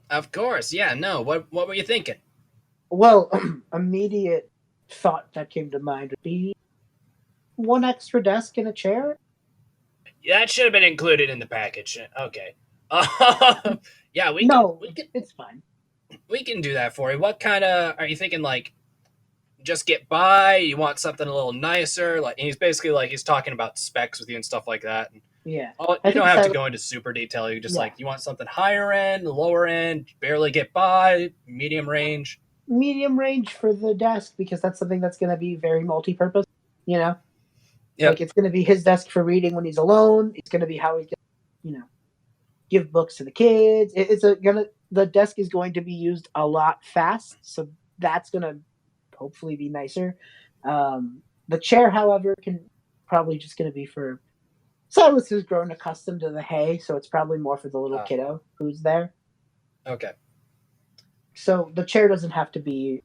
Of course, yeah. No, what were you thinking? Well, immediate thought that came to mind would be one extra desk and a chair. Yeah, that should have been included in the package. Okay. Yeah, it's fine. We can do that for you. What kind of are you thinking? Like, just get by? You want something a little nicer? Like, and he's basically like he's talking about specs with you and stuff like that. Yeah, you don't have to go into super detail. You just like you want something higher end, lower end, barely get by, medium range. Medium range for the desk because that's something that's going to be very multi-purpose. Yeah, Yep. Like, it's going to be his desk for reading when he's alone. It's going to be how he's going to, give books to the kids. The desk is going to be used a lot fast, so that's going to hopefully be nicer. The chair, however, can probably just going to be for Silus, who's grown accustomed to the hay, so it's probably more for the little kiddo who's there. Okay. So the chair doesn't have to be,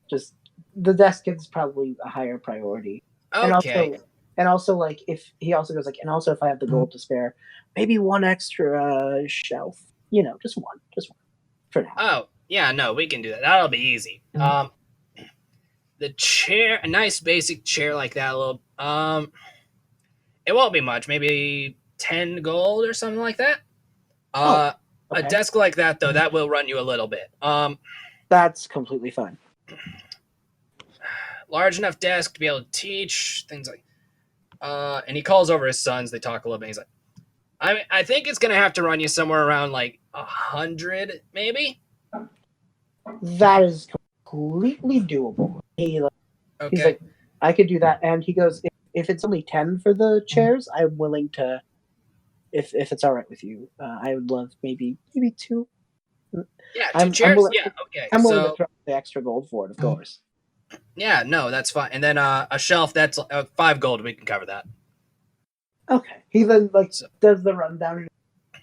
just the desk is probably a higher priority. Okay. And also, like, if he also goes like, and also if I have the gold to spare, maybe one extra shelf. Just one for now. Oh, yeah, no, we can do that. That'll be easy. The chair, a nice basic chair like that, it won't be much, maybe 10 gold or something like that. Okay. A desk like that, though, that will run you a little bit. That's completely fine. Large enough desk to be able to teach, things like, and he calls over his sons, they talk a little bit, he's like, I think it's going to have to run you somewhere around, 100, maybe? That is completely doable. He's like, I could do that. And he goes, if it's only 10 for the chairs, I'm willing to, if it's all right with you, I would love maybe 2. Yeah, 2 chairs? Okay. I'm willing to throw the extra gold for it, of course. Yeah, no, that's fine. And then a shelf, that's 5 gold, we can cover that. Okay. He then does the rundown.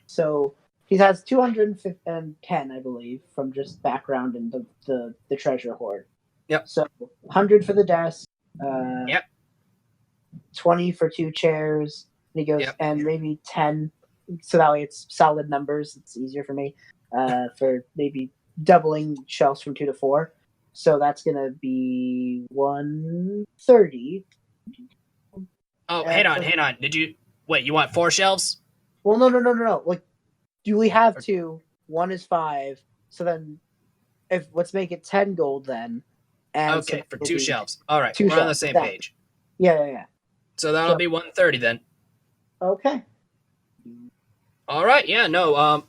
So he has 210, I believe, from just background in the treasure hoard. Yep. So 100 for the desk. Yep. 20 for 2 chairs. And he goes, Yep. and maybe 10. So that way it's solid numbers. It's easier for me. For maybe doubling shelves from 2 to 4. So that's gonna be 130. Oh, hang on. You want 4 shelves? Well, no. Like, do we have 2? 1 is 5. So then, let's make it 10 gold then. And okay, so for 2 shelves. All right, 2 we're shelves, on the same page. Yeah. So that'll be 130 then. Okay. All right, yeah, no,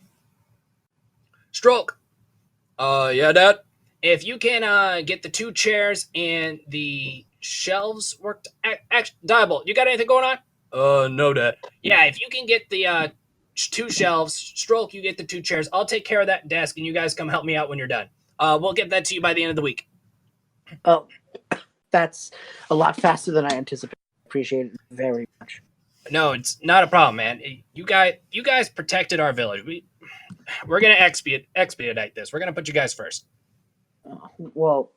Stroke. Yeah, Dad? If you can get the 2 chairs and the shelves worked... Diable, you got anything going on? No, Dad. Yeah, if you can get the 2 shelves, Stroke, you get the 2 chairs. I'll take care of that desk, and you guys come help me out when you're done. We'll get that to you by the end of the week. Oh, that's a lot faster than I anticipated. Appreciate it very much. No, it's not a problem, man. You guys protected our village. We're gonna expedite this. We're gonna put you guys first. Well,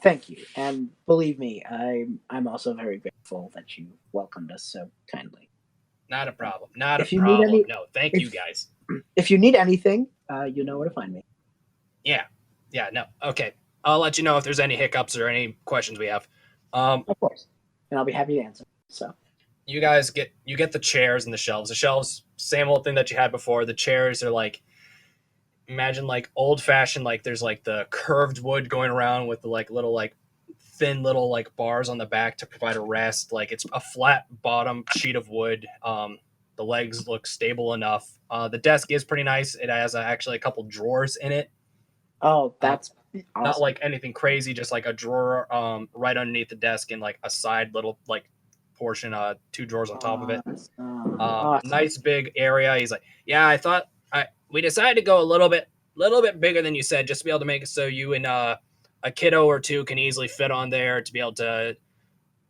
thank you, and believe me, I'm also very grateful that you welcomed us so kindly. Not a problem. Not If a you need problem. any- No, thank you guys. If you need anything, you know where to find me. Yeah, no. Okay, I'll let you know if there's any hiccups or any questions we have. Of course, and I'll be happy to answer. So You guys get the chairs and the shelves. The shelves, same old thing that you had before. The chairs are imagine old fashioned, there's the curved wood going around with the little thin little bars on the back to provide a rest. It's a flat bottom sheet of wood. The legs look stable enough. The desk is pretty nice. It has actually a couple drawers in it. oh, that's Not awesome. anything crazy, just a drawer right underneath the desk and a side little portion, 2 drawers on top of it. Awesome. Nice big area. He's like, yeah, we decided to go a little bit bigger than you said, just to be able to make it so you and a kiddo or 2 can easily fit on there, to be able to,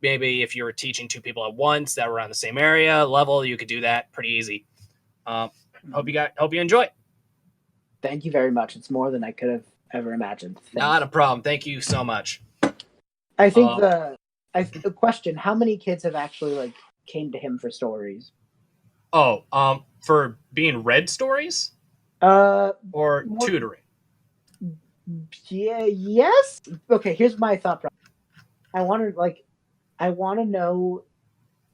maybe if you were teaching 2 people at once that were around the same area level, you could do that pretty easy. Hope you enjoy. Thank you very much. It's more than I could have ever imagined. Not a problem. Thank you so much. I think the question: how many kids have actually came to him for stories? For being read stories or tutoring? Yeah. Yes. Okay. Here's my thought process. I want to know.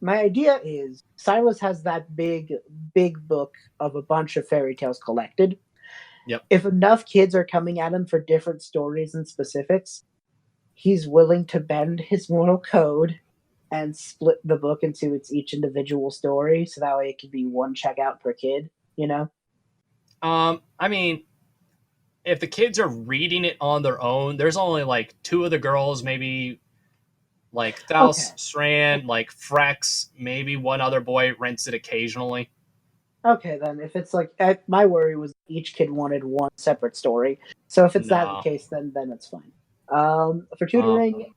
My idea is Silas has that big book of a bunch of fairy tales collected. Yep. If enough kids are coming at him for different stories and specifics, he's willing to bend his moral code and split the book into each individual story, so that way it could be 1 checkout per kid. I mean, if the kids are reading it on their own, there's only 2 of the girls maybe Like Thaus, Okay. Sran, like Frex, maybe one other boy rents it occasionally. Okay, then if it's like my worry was each kid wanted one separate story. So if it's that the No. case, then it's fine. For Um, tutoring,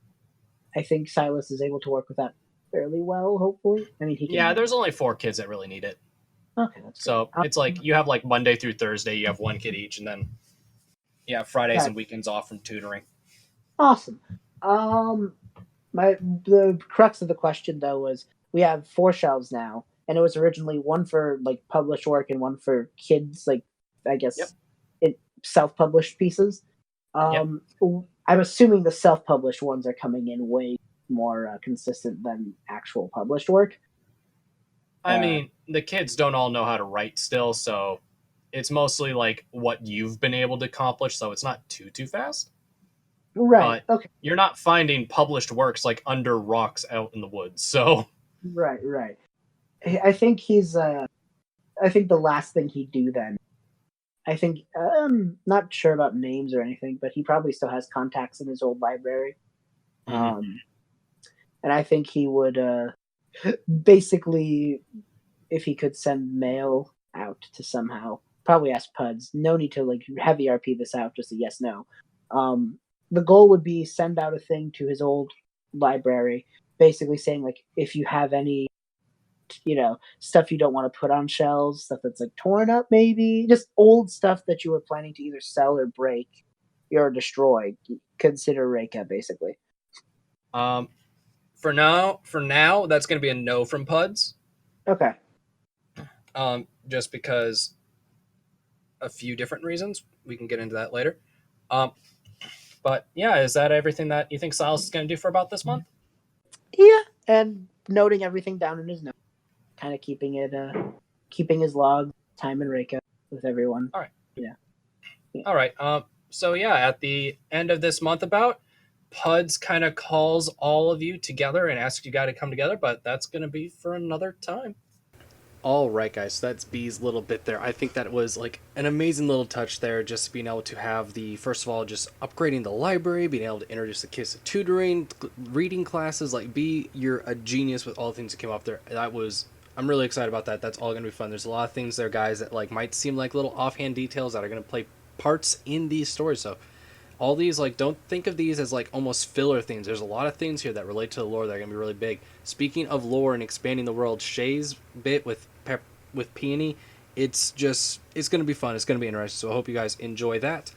I think Silas is able to work with that fairly well. Hopefully, I mean he yeah, can. there's only 4 kids that really need it. Okay, that's great. So it's like you have like Monday through Thursday, you have 1 kid each, and then Fridays and weekends off from tutoring. Awesome. The crux of the question though was we have 4 shelves now, and it was originally one for like published work and one for kids, like I guess Yep. self-published pieces. Yep. I'm assuming the self-published ones are coming in way more consistent than actual published work. I mean, the kids don't all know how to write still, so it's mostly like what you've been able to accomplish, so it's not too fast. Right. But Okay. you're not finding published works like under rocks out in the woods. So Right. Right. I think he's. I think the last thing he'd do then. I think not sure about names or anything, but he probably still has contacts in his old library. And I think he would basically, if he could send mail out to somehow, probably ask Puds. No need to like heavy RP this out, just a yes no. The goal would be send out a thing to his old library, basically saying like if you have any, stuff you don't want to put on shelves, stuff that's like torn up, maybe just old stuff that you were planning to either sell or break or destroy. Consider Reka, basically. for now, that's going to be a no from Puds. Okay. Just because a few different reasons. We can get into that later. But yeah, is that everything that you think Silas is going to do for about this month? Yeah, and noting everything down in his notes, kind of keeping his log, time and Reka with everyone. All right. Yeah. All right. So yeah, at the end of this month, Puds kind of calls all of you together and asks you guys to come together, but that's going to be for another time. All right, guys, so that's B's little bit there. I think that was like an amazing little touch there, just being able to have first of all, just upgrading the library, being able to introduce the kids to tutoring, reading classes. Like, B, you're a genius with all the things that came up there. I'm really excited about that. That's all going to be fun. There's a lot of things there, guys, that like might seem like little offhand details that are going to play parts in these stories. So all these, like, don't think of these as like almost filler things. There's a lot of things here that relate to the lore that are going to be really big. Speaking of lore and expanding the world, Shay's bit with Peony, it's going to be fun. It's going to be interesting. So I hope you guys enjoy that.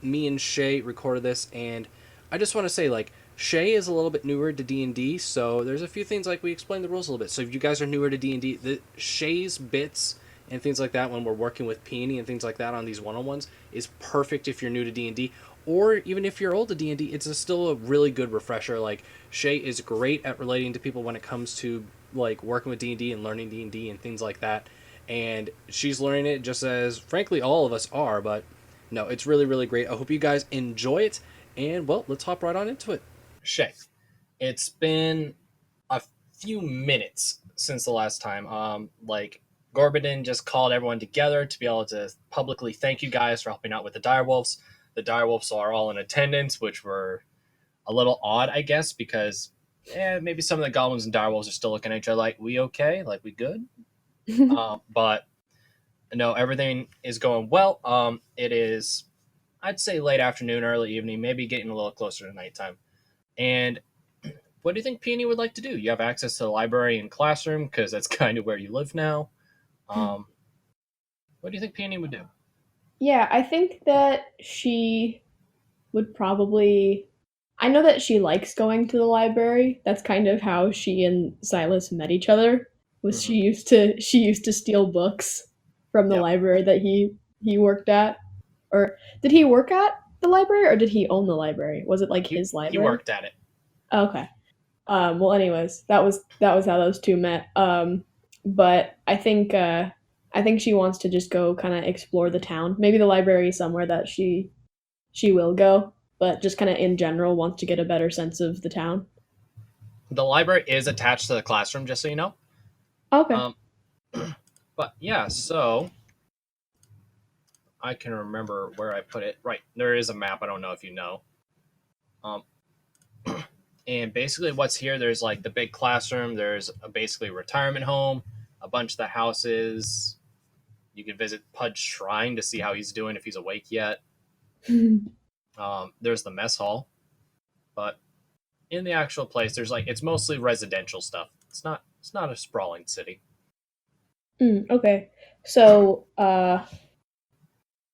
Me and Shay recorded this, and I just want to say, like, Shay is a little bit newer to D&D, so there's a few things, like, we explained the rules a little bit. So if you guys are newer to D&D, Shay's bits and things like that when we're working with Peony and things like that on these one-on-ones is perfect if you're new to D&D. Or even if you're old to D&D, it's still a really good refresher. Like, Shay is great at relating to people when it comes to like working with D&D and learning D&D and things like that. And she's learning it just as, frankly, all of us are. But no, it's really, really great. I hope you guys enjoy it. And, well, let's hop right on into it. Shay, it's been a few minutes since the last time. Like, Gorbidin just called everyone together to be able to publicly thank you guys for helping out with the direwolves. The direwolves are all in attendance, which were a little odd, I guess, because maybe some of the goblins and direwolves are still looking at each other like, we okay? Like, we good? But no, everything is going well. It is, I'd say, late afternoon, early evening, maybe getting a little closer to nighttime. And what do you think Peony would like to do? You have access to the library and classroom because that's kind of where you live now. What do you think Peony would do? Yeah, I think that she would probably. I know that she likes going to the library. That's kind of how she and Silas met each other. Was she used to steal books from the library that he worked at, or did he work at the library, or did he own the library? Was it like his library? He worked at it. Okay. Well, anyways, that was how those two met. But I think she wants to just go kind of explore the town. Maybe the library is somewhere that she will go, but just kind of in general wants to get a better sense of the town. The library is attached to the classroom, just so you know. Okay. But yeah, so I can remember where I put it. Right, there is a map. I don't know if you know. And basically, what's here? There's like the big classroom. There's basically a retirement home, a bunch of the houses. You can visit Pud's shrine to see how he's doing if he's awake yet. There's the mess hall, but in the actual place, there's like it's mostly residential stuff. It's not a sprawling city. Okay. So,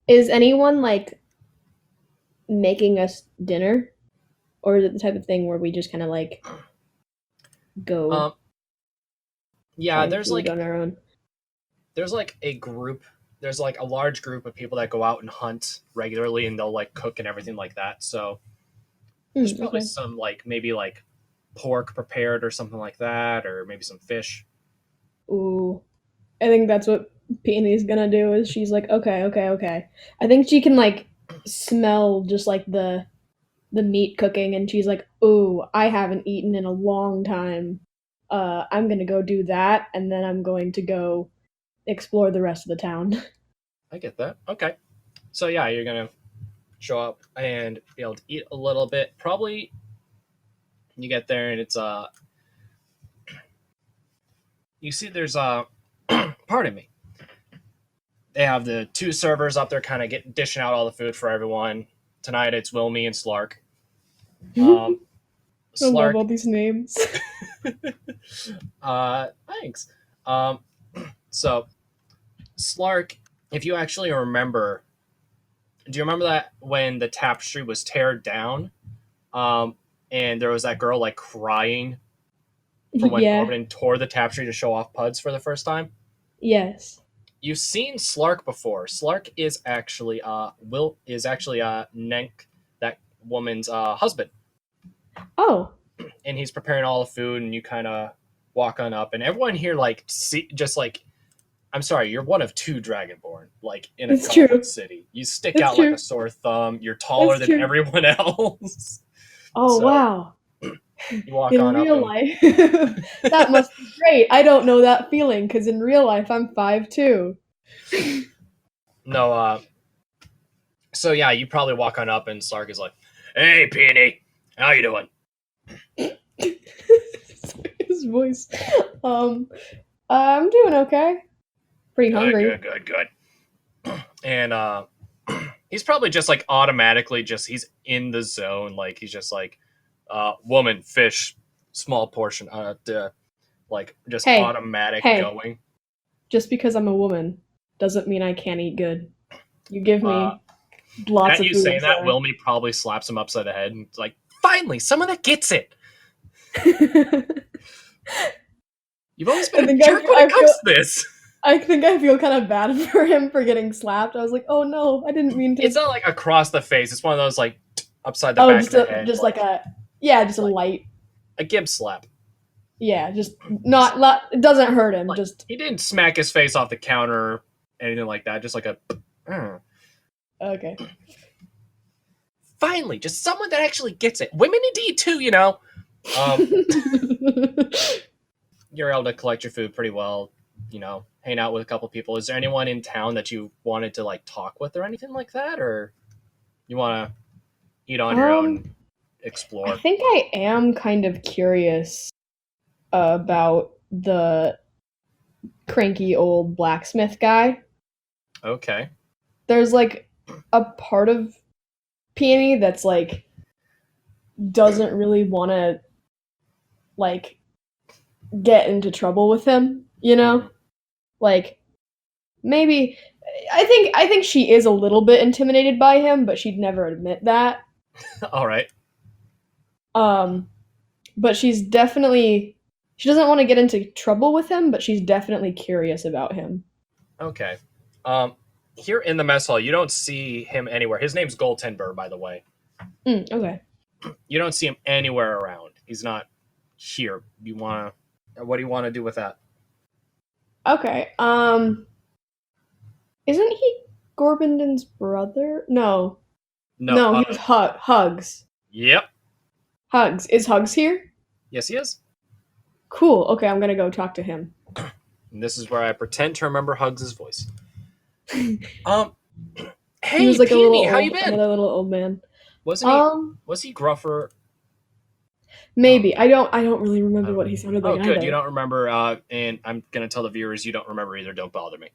is anyone like making us dinner, or is it the type of thing where we just kind of like go? Yeah, find there's food like on our own. there's like a group. There's like a large group of people that go out and hunt regularly, and they'll like cook and everything like that. So there's probably Okay. some like maybe like pork prepared or something like that, or maybe some fish. Ooh, I think that's what Peony's gonna do. Is she's like, okay. I think she can like smell just like the meat cooking, and she's like, ooh, I haven't eaten in a long time. I'm gonna go do that, and then I'm going to go explore the rest of the town. I get that. Okay. So yeah, you're gonna show up and be able to eat a little bit. Probably you get there and it's you see there's pardon me. They have the two servers up there kind of dishing out all the food for everyone. Tonight it's Wilmy and Slark. I love Slark all these names. thanks. So Slark, if you actually remember, do you remember that when the tapestry was teared down? And there was that girl like crying from when Yeah. Corbin tore the tapestry to show off Puds for the first time? Yes. You've seen Slark before. Slark is actually Nenk, that woman's husband. Oh. And he's preparing all the food, and you kind of walk on up, and everyone here I'm sorry, you're one of two Dragonborn, like in a It's true. goblin city. You stick It's out true. like a sore thumb. You're taller It's than true. everyone else. Oh So, wow. You walk In on up real and life, that must be great. I don't know that feeling because in real life I'm 5'2". no. So yeah, you probably walk on up, and Slark is like, "Hey, Peony, how you doing?" His voice. I'm doing okay. Pretty hungry. Good. And he's probably just like automatically he's in the zone. Like he's just like, woman, fish, small portion, like just Hey, automatic hey. going. Just because I'm a woman doesn't mean I can't eat good. You give me lots At of you food. saying that, Wilmy probably slaps him upside the head and it's like, finally, someone that gets it. You've always been a jerk when it comes to this. I think I feel kind of bad for him for getting slapped. I was like, oh no, I didn't mean to. It's not like across the face. It's one of those like upside the back of the head. Just like a light. A Gibbs slap. Yeah, just not. It doesn't hurt him. Like, just he didn't smack his face off the counter or anything like that. Just like a. Okay. Finally, just someone that actually gets it. Women indeed too, you know. You're able to collect your food pretty well. You know, hang out with a couple people. Is there anyone in town that you wanted to like talk with or anything like that, or you want to eat on your own, explore? I think I am kind of curious about the cranky old blacksmith guy. Okay. There's like a part of Peony that's like doesn't really want to like get into trouble with him, you know? Like maybe I think she is a little bit intimidated by him, but she'd never admit that. All right. But she doesn't want to get into trouble with him, but she's definitely curious about him. Okay. Here in the mess hall, you don't see him anywhere. His name's Goaltender, by the way. Okay. You don't see him anywhere around. He's not here. What do you want to do with that? Okay. Isn't he Gorbinden's brother? No, he was Hugs. Yep. Hugs. Is Hugs here? Yes, he is. Cool. Okay, I'm gonna go talk to him. And this is where I pretend to remember Hugs' voice. Hey, He was like Peony, how you been? Another little old man. Was he gruffer? Maybe. I don't really remember what he sounded Oh, like good. either. You don't remember, and I'm going to tell the viewers you don't remember either. Don't bother me.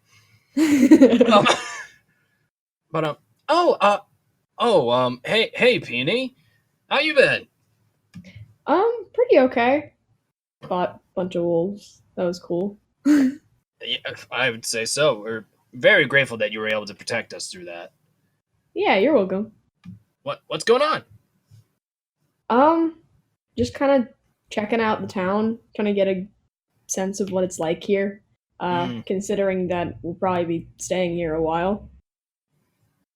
Hey, Peony. How you been? Pretty okay. Fought a bunch of wolves. That was cool. Yeah, I would say so. We're very grateful that you were able to protect us through that. Yeah, you're welcome. What's going on? Just kind of checking out the town, trying to get a sense of what it's like here. Considering that we'll probably be staying here a while.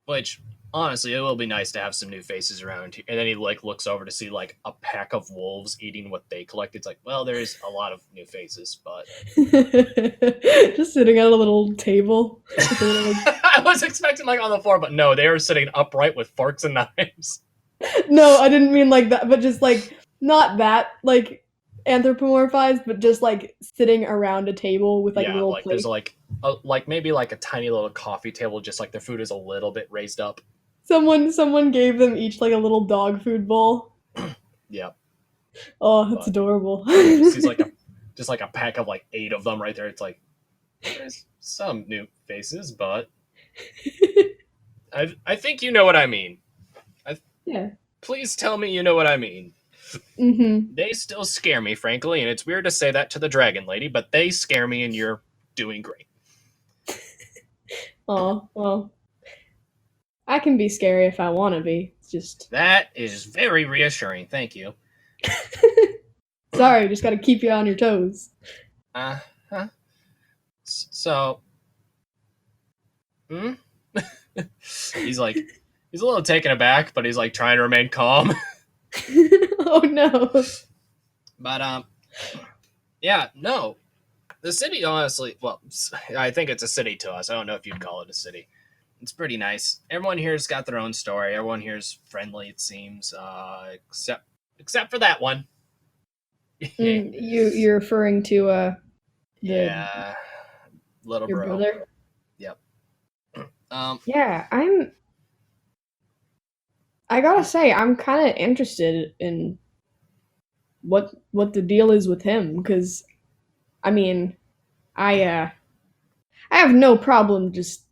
Which, honestly, it will be nice to have some new faces around here. And then he looks over to see a pack of wolves eating what they collect. It's like, well, there's a lot of new faces, but just sitting at a little table. I was expecting on the floor, but no, they are sitting upright with forks and knives. No, I didn't mean like that, but just not that anthropomorphized, but just sitting around a table with little plates. There's maybe a tiny little coffee table, just their food is a little bit raised up. Someone gave them each a little dog food bowl. Yep. Oh, that's adorable. Sees just a pack of 8 of them right there. It's there's some new faces, but I think you know what I mean. Yeah. Please tell me you know what I mean. Mm-hmm. They still scare me, frankly, and it's weird to say that to the dragon lady, but they scare me, and you're doing great. Oh, well. I can be scary if I want to be. It's just... That is very reassuring. Thank you. Sorry, just got to keep you on your toes. Huh? So... He's a little taken aback, but he's trying to remain calm. Oh no. But yeah, no. The city, honestly, well, I think it's a city to us. I don't know if you'd call it a city. It's pretty nice. Everyone here's got their own story. Everyone here's friendly, it seems, except for that one. You're referring to yeah, little your bro. brother? Yep. Yeah, I gotta say, I'm kind of interested in what the deal is with him, because, I mean, I have no problem just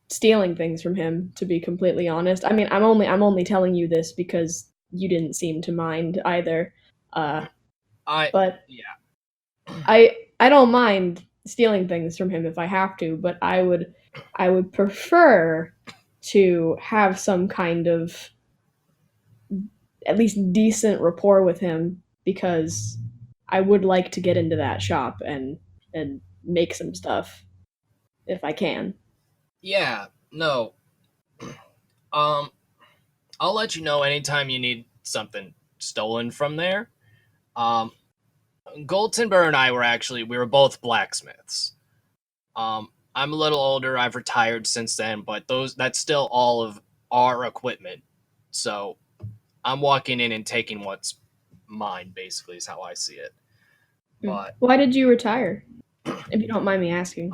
stealing things from him, to be completely honest. I mean, I'm only telling you this because you didn't seem to mind either. Yeah. I don't mind stealing things from him if I have to, but I would prefer to have some kind of at least decent rapport with him, because I would like to get into that shop and make some stuff if I can. Yeah, no. I'll let you know anytime you need something stolen from there. Goldtenber and I were both blacksmiths. I'm a little older. I've retired since then, but that's still all of our equipment. So I'm walking in and taking what's mine, basically, is how I see it. But why did you retire, if you don't mind me asking?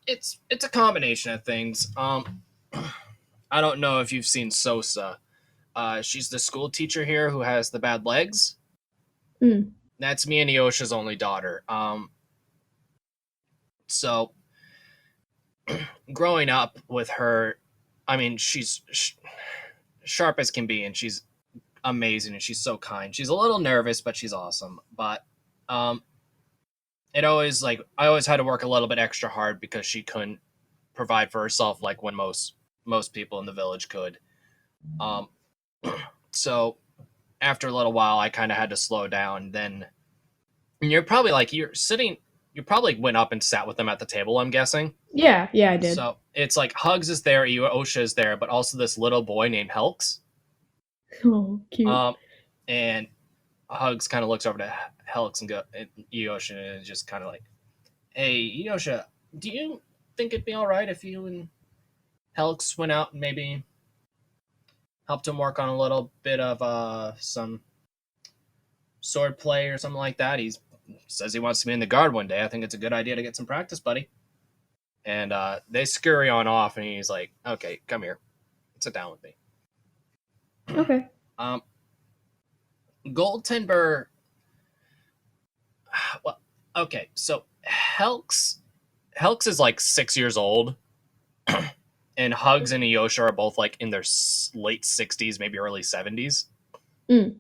It's a combination of things. I don't know if you've seen Sosa. She's the school teacher here who has the bad legs. That's me and Eosha's only daughter. So growing up with her, I mean, she's sharp as can be, and she's amazing, and she's so kind. She's a little nervous, but she's awesome. But it always I always had to work a little bit extra hard because she couldn't provide for herself when most people in the village could. So after a little while, I kind of had to slow down. Then you're probably you probably went up and sat with them at the table, I'm guessing. Yeah, I did. So it's Hugs is there, Osha is there, but also this little boy named Helks. Oh, cute. And Hugs kind of looks over to Helks and Eosha, and is just kind of hey, Eosha, do you think it'd be all right if you and Helks went out and maybe helped him work on a little bit of some sword play or something like that? He says he wants to be in the guard one day. I think it's a good idea to get some practice, buddy. And they scurry on off, and he's like, okay, come here. Sit down with me. Okay. Goldtimber. Well, okay, so Helks is like 6 years old, and Hugs and Eosha are both like in their late 60s, maybe early 70s. Mm.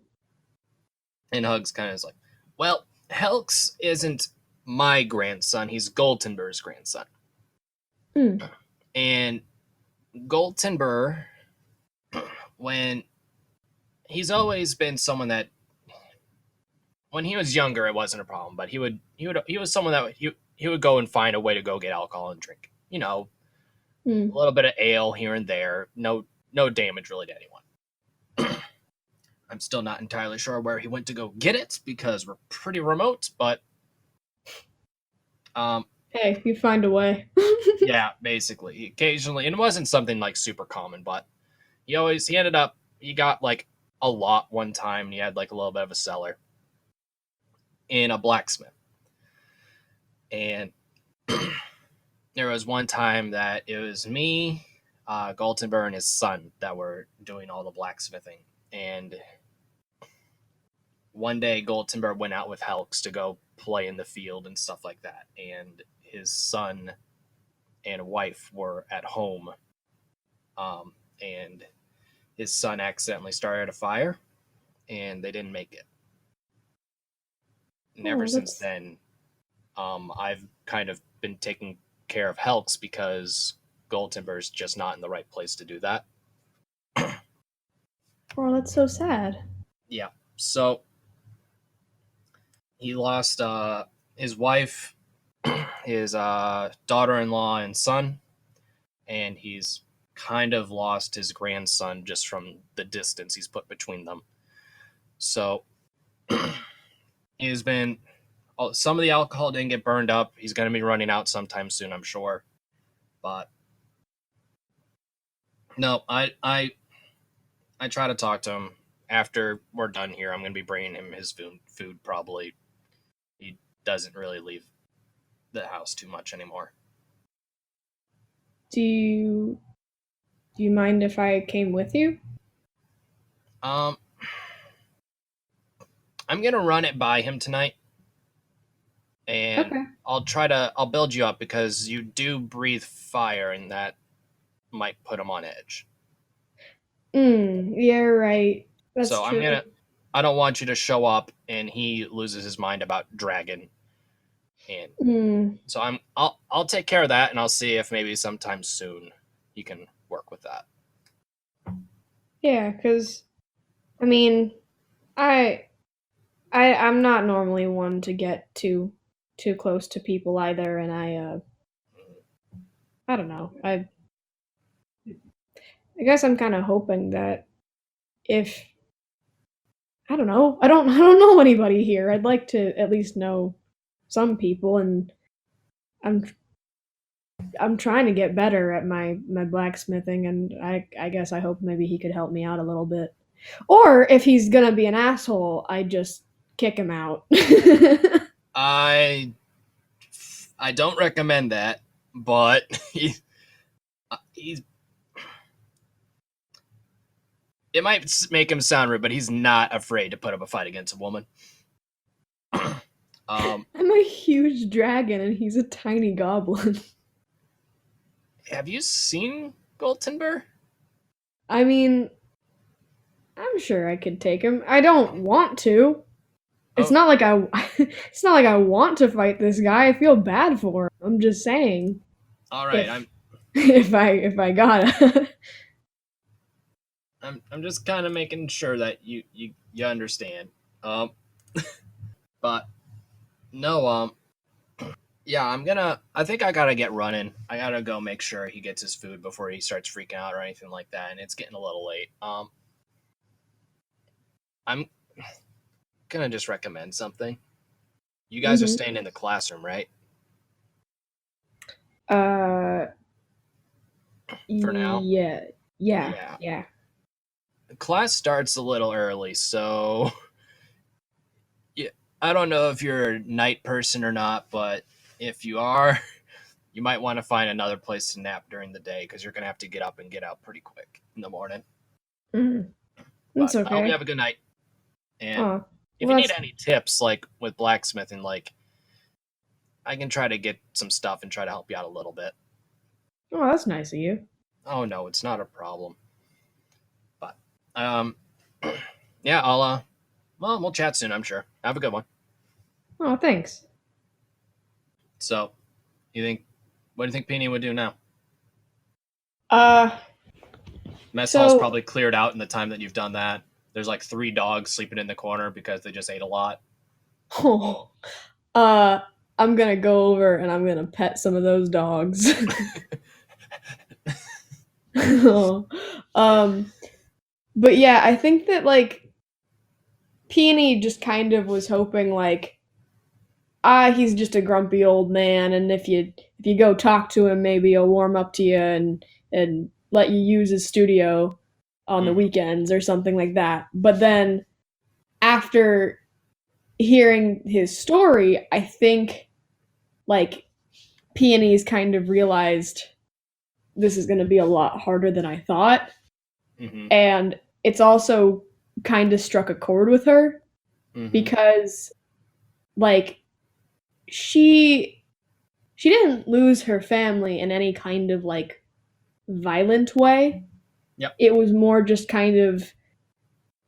And Hugs kind of is like, well, Helks isn't my grandson; he's Goldtimber's grandson. Mm. And Goldtimber, when he's always been someone that, when he was younger, it wasn't a problem, but he was someone that he would go and find a way to go get alcohol and drink. You know, a little bit of ale here and there. No damage really to anyone. I'm still not entirely sure where he went to go get it because we're pretty remote, but hey, you find a way. yeah, basically, occasionally, and it wasn't something like super common, but he got like a lot one time, and he had like a little bit of a cellar in a blacksmith. And there was one time that it was me, Galtenberg, and his son that were doing all the blacksmithing. And one day, Galtenberg went out with Helks to go play in the field and stuff like that. And his son and wife were at home. And his son accidentally started a fire, and they didn't make it. And ever since then, I've kind of been taking care of Helks because Goldtimber's just not in the right place to do that. Oh, that's so sad. Yeah. So he lost his wife, his daughter-in-law and son, and he's kind of lost his grandson just from the distance he's put between them. So he's been, some of the alcohol didn't get burned up. He's going to be running out sometime soon, I'm sure. But no, I try to talk to him after we're done here. I'm going to be bringing him his food probably. He doesn't really leave the house too much anymore. Do you mind if I came with you? I'm going to run it by him tonight. And okay. I'll build you up because you do breathe fire, and that might put him on edge. Yeah, right. That's so true. I don't want you to show up and he loses his mind about dragon. And so I'll take care of that, and I'll see if maybe sometime soon you can work with that. Yeah, because I mean, I'm not normally one to get too close to people either, and I don't know. I guess I'm kind of hoping that if I don't know know anybody here. I'd like to at least know some people, and I'm trying to get better at my blacksmithing, and I guess I hope maybe he could help me out a little bit. Or if he's gonna be an asshole, I just kick him out. I don't recommend that, but he's it might make him sound rude, but he's not afraid to put up a fight against a woman. I'm a huge dragon, and he's a tiny goblin. Have you seen Goldtimber? I mean, I'm sure I could take him. I don't want to. It's not like I want to fight this guy. I feel bad for him. I'm just saying. All right, if I gotta. I'm just kind of making sure that you understand. But no, yeah, I think I gotta get running. I gotta go make sure he gets his food before he starts freaking out or anything like that, and it's getting a little late. I'm gonna just recommend something. You guys are staying in the classroom, right? For now? Yeah. The class starts a little early, so I don't know if you're a night person or not, but if you are, you might want to find another place to nap during the day because you're going to have to get up and get out pretty quick in the morning. That's okay. I hope you have a good night. And Aw. if Well, you need that's- any tips, like with blacksmithing, like I can try to get some stuff and try to help you out a little bit. Oh, that's nice of you. Oh no, it's not a problem. But yeah, I'll well, we'll chat soon, I'm sure. Have a good one. Oh, thanks. So, what do you think Peony would do now? Mess hall's So- probably cleared out in the time that you've done that. There's like 3 dogs sleeping in the corner because they just ate a lot. Oh, I'm gonna go over and I'm gonna pet some of those dogs. But yeah, I think that like Peony just kind of was hoping like, he's just a grumpy old man, and if you go talk to him, maybe he'll warm up to you and let you use his studio on the weekends or something like that. But then after hearing his story, I think like Peony's kind of realized this is going to be a lot harder than I thought. Mm-hmm. And it's also kind of struck a chord with her because like she didn't lose her family in any kind of like violent way. Yep. It was more just kind of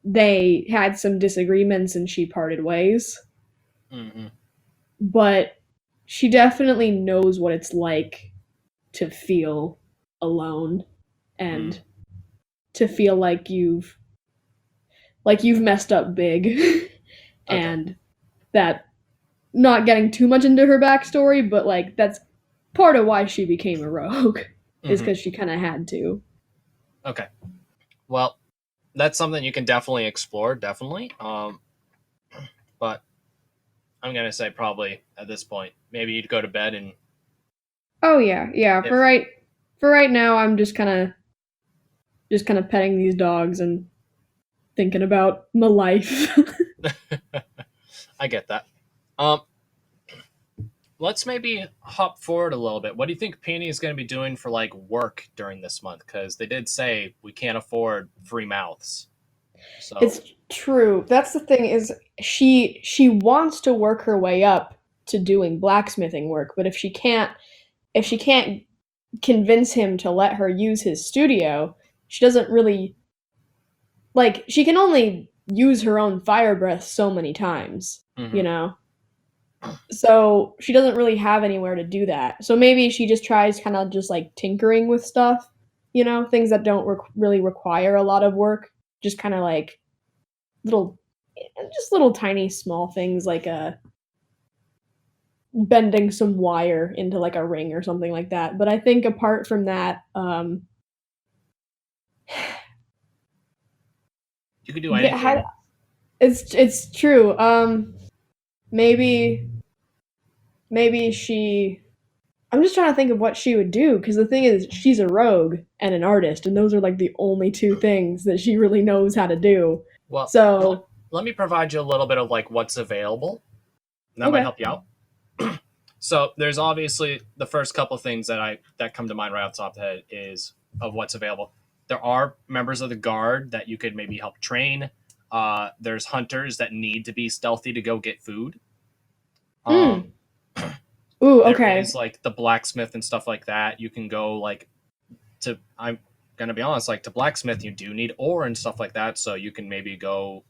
they had some disagreements and she parted ways. Mm-hmm. But she definitely knows what it's like to feel alone and to feel like you've messed up big. And that, not getting too much into her backstory, but like that's part of why she became a rogue is because she kind of had to. Okay. Well, that's something you can definitely explore, definitely. But I'm gonna say probably at this point, maybe you'd go to bed and. Oh yeah. For right now, I'm just kind of petting these dogs and thinking about my life. I get that. Let's maybe hop forward a little bit. What do you think Peony is going to be doing for like work during this month? Because they did say we can't afford free mouths. So It's true. That's the thing is she wants to work her way up to doing blacksmithing work, but if she can't convince him to let her use his studio, she doesn't really like she can only use her own fire breath so many times, you know. So she doesn't really have anywhere to do that. So maybe she just tries kind of just like tinkering with stuff, you know, things that don't really require a lot of work, just kind of like little tiny small things like bending some wire into like a ring or something like that. But I think apart from that, you could do anything. yeah, it's true. Maybe she. I'm just trying to think of what she would do because the thing is, she's a rogue and an artist, and those are like the only 2 things that she really knows how to do. Well, so let me provide you a little bit of like what's available. That might help you out. So there's obviously the first couple of things that come to mind right off the top of the head is of what's available. There are members of the guard that you could maybe help train. There's hunters that need to be stealthy to go get food. Ooh, okay. There is like the blacksmith and stuff like that. You can go like to. I'm gonna be honest, like to blacksmith, you do need ore and stuff like that. So you can maybe go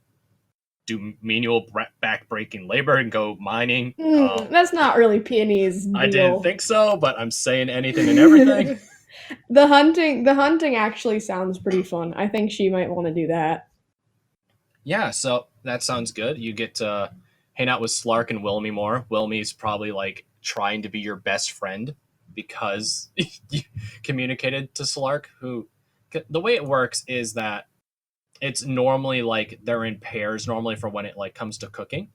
do menial back-breaking labor and go mining. That's not really Peony's deal. I didn't think so, but I'm saying anything and everything. The hunting actually sounds pretty fun. I think she might want to do that. Yeah, so that sounds good. You get to hang out with Slark and Wilmy more. Wilmy's probably like trying to be your best friend because you communicated to Slark, who the way it works is that it's normally like they're in pairs normally for when it like comes to cooking.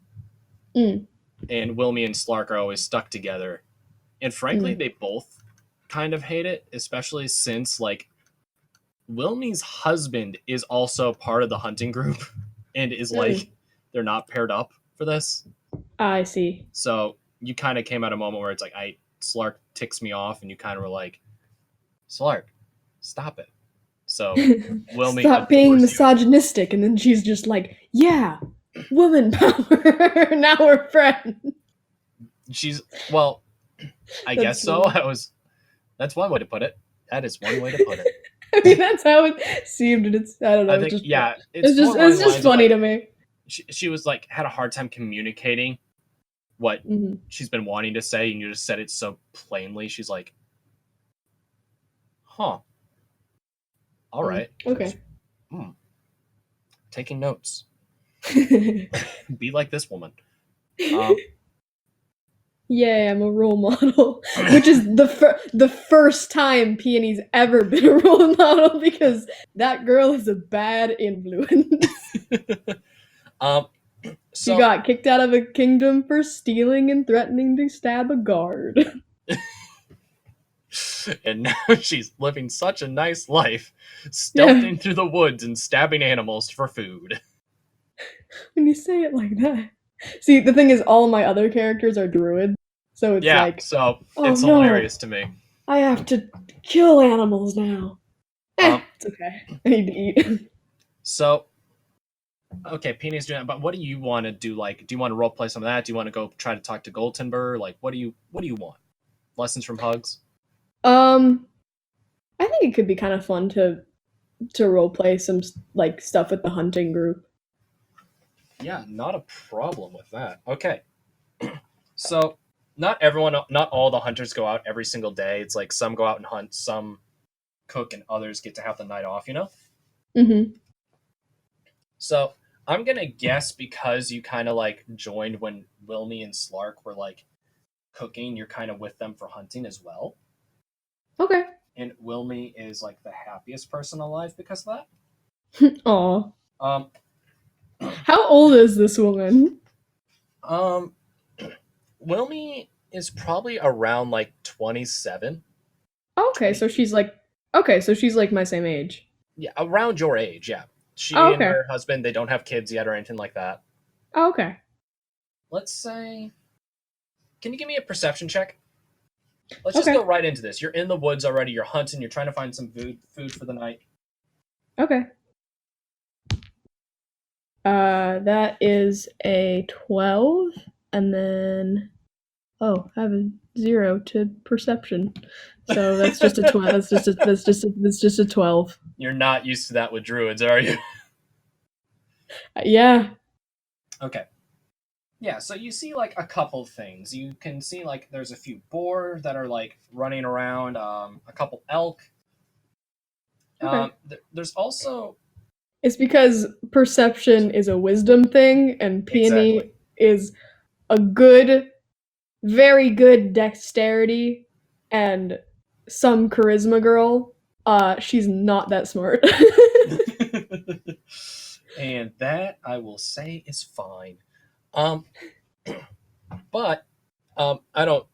And Wilmy and Slark are always stuck together. And frankly, they both kind of hate it, especially since like Wilmy's husband is also part of the hunting group and is like they're not paired up for this. I see. So you kind of came at a moment where it's like Slark ticks me off, and you kind of were like, Slark, stop it. So Wilmy stop being misogynistic, and then she's just like, yeah, woman power. Now we're friends. She's well, I guess so. Funny. That's one way to put it. That is one way to put it. I mean, that's how it seemed, and it's I don't know. I think It's just funny to me. She was like had a hard time communicating what she's been wanting to say, and you just said it so plainly. She's like, "Huh, all right, okay, taking notes. Be like this woman." Yay, I'm a role model, which is the first time Peony's ever been a role model because that girl is a bad influence. So, she got kicked out of a kingdom for stealing and threatening to stab a guard. And now she's living such a nice life, stealthing through the woods and stabbing animals for food. When you say it like that. See, the thing is, all my other characters are druids, so it's like... so it's hilarious to me. I have to kill animals now. It's okay. I need to eat. So, okay, Peony's doing that, but what do you want to do? Like, do you want to roleplay some of that? Do you want to go try to talk to Goldtimber? Like, what do you want? Lessons from Hugs? I think it could be kind of fun to roleplay some like stuff with the hunting group. Yeah, not a problem with that. Okay. So, not all the hunters go out every single day. It's like some go out and hunt, some cook, and others get to have the night off, you know? Mm-hmm. So, I'm going to guess because you kind of like joined when Wilmy and Slark were like cooking, you're kind of with them for hunting as well. Okay. And Wilmy is like the happiest person alive because of that. Aw. How old is this woman? Wilmy is probably around like 27. Okay, so she's like my same age. Yeah, around your age, yeah. She and her husband, they don't have kids yet or anything like that. Oh, okay. Let's say, can you give me a perception check? Let's just go right into this. You're in the woods already. You're hunting. You're trying to find some food for the night. Okay. That is a 12, and then I have a 0 to perception, so that's just a 12. That's just a 12. You're not used to that with druids, are you? Yeah. Okay. Yeah, so you see like a couple things. You can see like there's a few boar that are like running around, a couple elk. Okay. There's also... It's because perception is a wisdom thing, and Peony is a very good dexterity and some charisma girl. She's not that smart. And that, I will say, is fine. But I don't...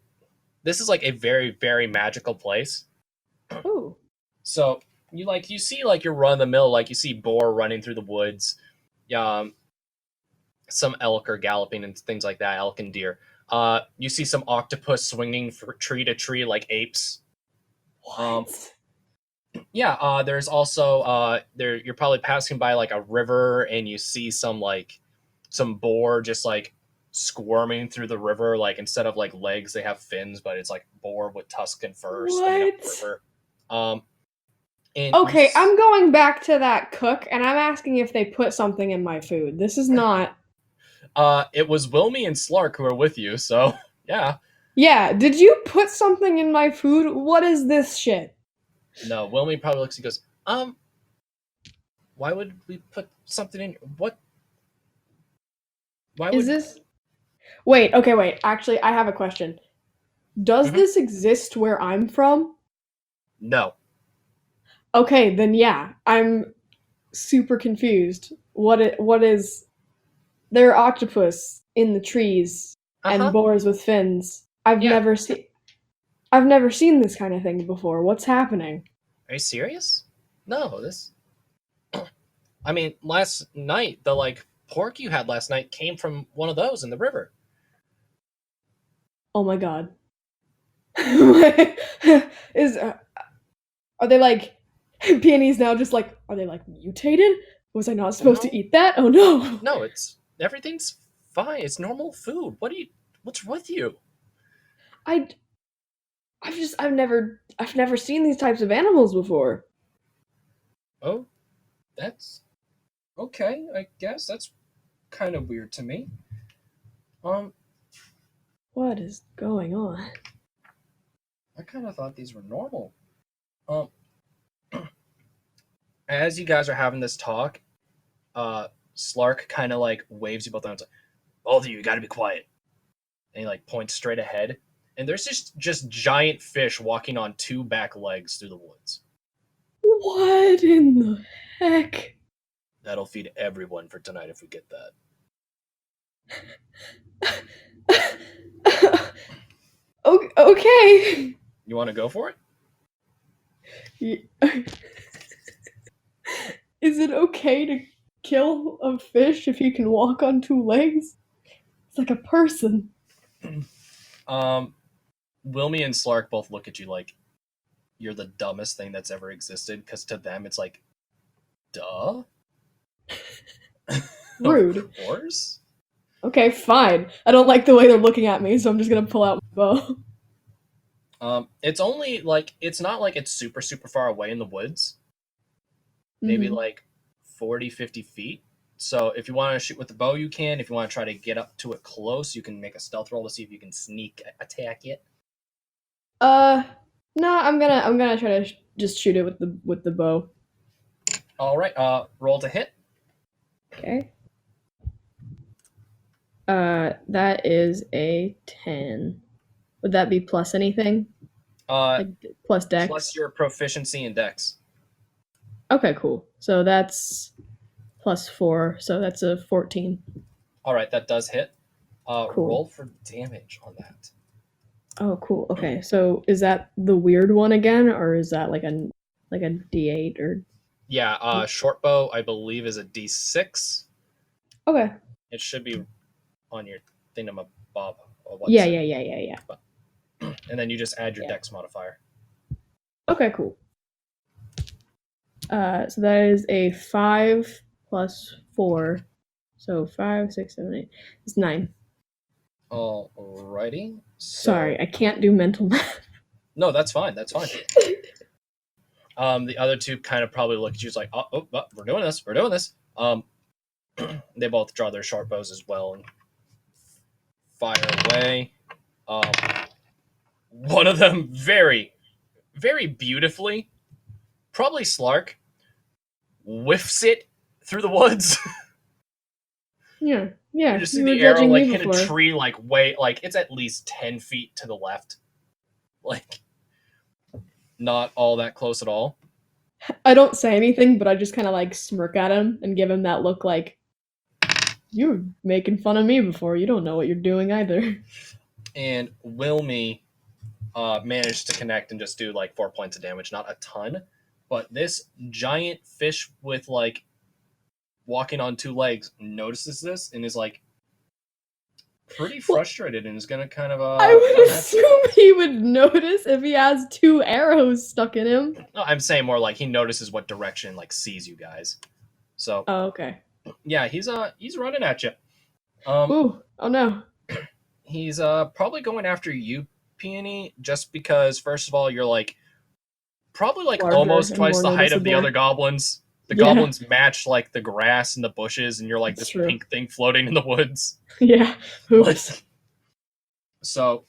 This is like a very, very magical place. Ooh. So... You see like you're run of the mill, like you see boar running through the woods, some elk are galloping and things like that, elk and deer. You see some octopus swinging from tree to tree like apes. What? There's also you're probably passing by like a river and you see some boar just like squirming through the river, like instead of like legs they have fins, but it's like boar with tusk and fur swimming up the river. Okay, I'm going back to that cook, and I'm asking if they put something in my food. This is not... It was Wilmy and Slark who were with you, so, yeah. Yeah, did you put something in my food? What is this shit? No, Wilmy probably looks and goes, why would we put something in... What? Why would... Is this... Wait, actually, I have a question. Does this exist where I'm from? No. Okay, then yeah, I'm super confused. What is... There are octopus in the trees and boars with fins. I've never seen this kind of thing before. What's happening? Are you serious? No, this... I mean, last night, the, pork you had last night came from one of those in the river. Oh my god. Are they, Peony's now just are they, mutated? Was I not supposed to eat that? Oh no! No, it's Everything's fine. It's normal food. What's with you? I've never seen these types of animals before. Oh, that's okay. I guess that's kind of weird to me. What is going on? I kind of thought these were normal. Um, as you guys are having this talk, Slark kind of like waves you both down. It's like, both of you got to be quiet. And he like points straight ahead, and there's just giant fish walking on two back legs through the woods. What in the heck? That'll feed everyone for tonight if we get that. Okay. You want to go for it? Is it okay to kill a fish if he can walk on two legs? It's like a person. Wilmy and Slark both look at you like you're the dumbest thing that's ever existed, because to them it's like, duh? Rude. Of course? Okay, fine. I don't like the way they're looking at me, so I'm just gonna pull out my bow. It's only like, it's not like it's super, super far away in the woods. Maybe like 40, 50 feet. So if you want to shoot with the bow, you can. If you want to try to get up to it close, you can make a stealth roll to see if you can sneak attack it. No, I'm gonna try to just shoot it with the bow. All right. Roll to hit. Okay. That is a 10. Would that be plus anything? Like plus dex? Plus your proficiency in dex. Okay, cool. So that's plus 4, so that's a 14. All right, that does hit. Cool. Roll for damage on that. Oh, cool. Okay, so is that the weird one again, or is that like a D8 or? Yeah, short bow I believe is a D6. Okay. It should be on your thingamabob. Yeah. And then you just add your dex modifier. Okay, cool. So that is a 5 plus 4, so 5, 6, 7, 8. It's 9. Alrighty. Sorry, I can't do mental math. No, that's fine. That's fine. The other two kind of probably look at you like, oh, we're doing this. We're doing this. They both draw their short bows as well and fire away. One of them very, very beautifully, probably Slark, whiffs it through the woods. Yeah. You just see the arrow like hit a tree like way, like it's at least 10 feet to the left. Like, not all that close at all. I don't say anything, but I just kind of like smirk at him and give him that look like, you were making fun of me before. You don't know what you're doing either. And Wilmy managed to connect and just do like 4 points of damage. Not a ton, but this giant fish with like walking on two legs notices this and is like pretty frustrated and is gonna kind of I would assume he would notice if he has 2 arrows stuck in him. No, I'm saying more like he notices what direction like sees you guys. So okay. Yeah, he's running at you. Ooh, oh no. He's probably going after you, Peony, just because first of all you're like probably like larger almost twice the height of the noticeable. other goblins. The goblins match like the grass and the bushes, and you're like That's this true. pink thing floating in the woods. Yeah. Oops. So,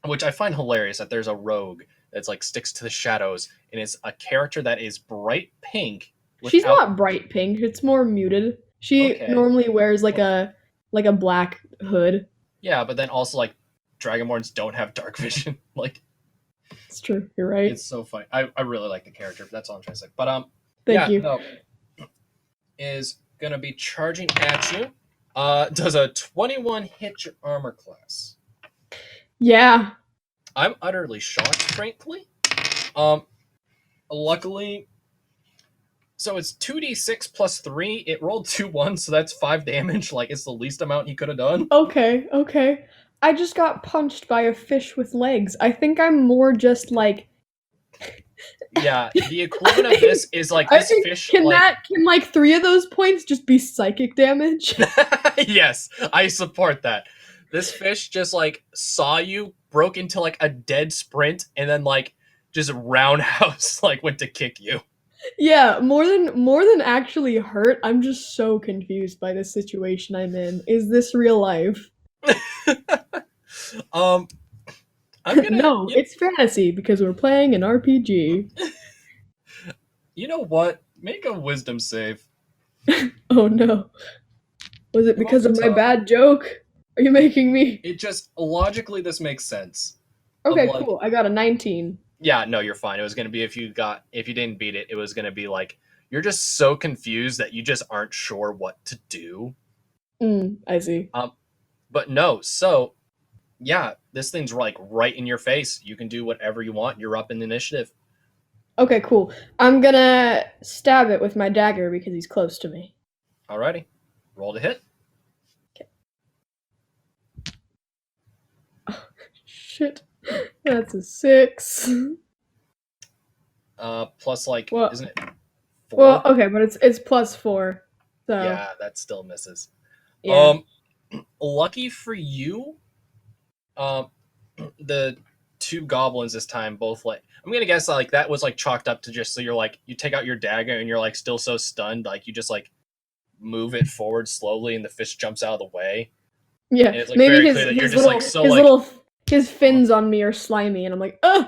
which I find hilarious that there's a rogue that's like sticks to the shadows, and it's a character that is bright pink. She's not bright pink. It's more muted. She normally wears like a black hood. Yeah, but then also like Dragonborns don't have dark vision. Like, it's true. You're right. It's so funny. I really like the character. That's all I'm trying to say. But Thank you. No, is gonna be charging at you. Does a 21 hit your armor class? Yeah. I'm utterly shocked, frankly. Luckily, so it's 2d6 plus 3. It rolled 2 1s, so that's 5 damage. Like, it's the least amount he could have done. Okay. I just got punched by a fish with legs. I think I'm more just like Yeah, the equivalent of this is like this fish. Can like 3 of those points just be psychic damage? Yes, I support that. This fish just like saw you, broke into like a dead sprint, and then like just roundhouse like went to kick you. Yeah, more than actually hurt. I'm just so confused by the situation I'm in. Is this real life? I'm gonna. No, it's fantasy because we're playing an RPG. You know what? Make a wisdom save. Oh no. Was it because of my bad joke? Are you making me? It just logically this makes sense. Okay, cool. I got a 19. Yeah, no, you're fine. It was gonna be if you didn't beat it, it was gonna be like you're just so confused that you just aren't sure what to do. I see. But no, so yeah, this thing's like right in your face. You can do whatever you want. You're up in the initiative. Okay, cool. I'm gonna stab it with my dagger because he's close to me. Alrighty. Roll to hit. Okay. Oh, shit. That's a 6. Plus like well, isn't it 4? Well, okay, but it's plus 4. So yeah, that still misses. Yeah. Lucky for you, the 2 goblins this time both like I'm gonna guess like that was like chalked up to just so you're like you take out your dagger and you're like still so stunned like you just like move it forward slowly and the fish jumps out of the way. Yeah, and it's, like, maybe very his clear that you're his just, little like, so, his like- little his fins on me are slimy, and I'm like, ugh.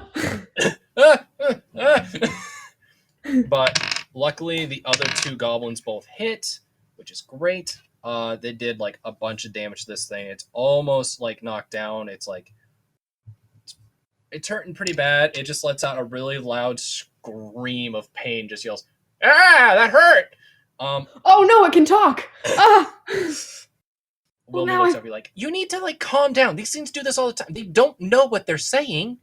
But luckily the other 2 goblins both hit, which is great. They did like a bunch of damage to this thing. It's almost like knocked down. It's like it's hurting pretty bad. It just lets out a really loud scream of pain. Just yells, "Ah, that hurt!" Oh no, it can talk. Ah. Wilmy looks at me like, "You need to like calm down. These things do this all the time. They don't know what they're saying."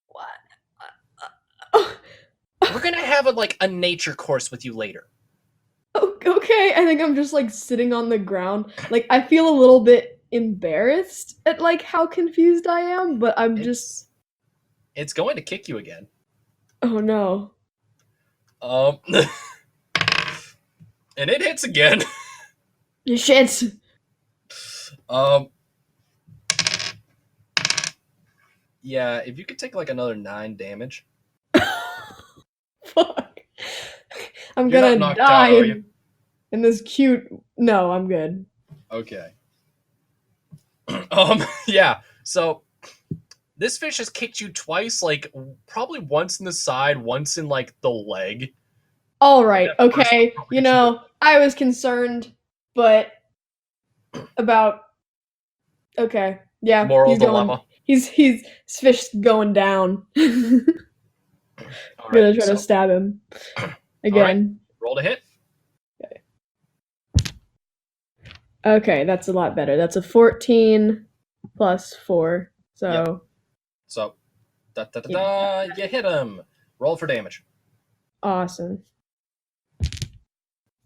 What? We're gonna have a nature course with you later. Okay, I think I'm just like sitting on the ground. Like I feel a little bit embarrassed at like how confused I am, but It's going to kick you again. Oh no. And it hits again. Shit. Yeah, if you could take like another 9 damage. Fuck. I'm You're gonna not knocked die out, are you? in this cute. No, I'm good. Okay. Yeah. So this fish has kicked you twice, like probably once in the side, once in like the leg. All right. That first Okay. one probably You know, I was concerned, but about. Okay. Yeah. Moral he's going- dilemma. He's fish going down. All Gonna right, try to so stab him again. roll to hit. Okay, that's a lot better. That's a 14 plus 4. So Yep. So you hit him. Roll for damage. awesome.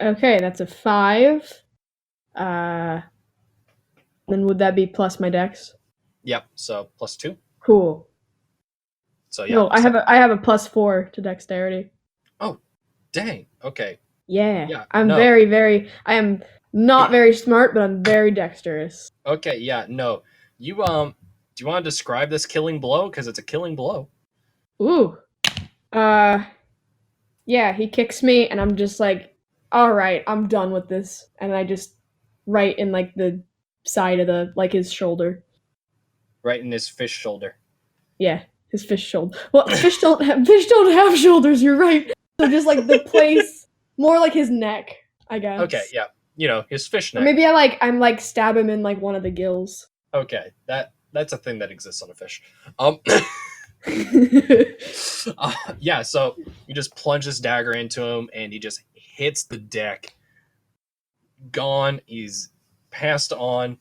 Okay, that's a 5. Then would that be plus my dex? Yep. So plus 2. Cool. So yeah. No, I have a plus 4 to dexterity. Dang. Okay. Yeah. Yeah, I'm no. I am not very smart, but I'm very dexterous. Okay. Yeah. No. You do you want to describe this killing blow? Because it's a killing blow. Ooh. Yeah, he kicks me and I'm just like, all right, I'm done with this. And I just right in like the side of the like his shoulder. Right in his fish shoulder. Yeah, his fish shoulder. Well, fish don't have shoulders, you're right. So just like the place more like his neck, I guess. Okay. Yeah. You know his fish Or neck. maybe I'm like stab him in like one of the gills. Okay. That's a thing that exists on a fish. Yeah, so you just plunge this dagger into him and he just hits the deck. Gone. He's passed on.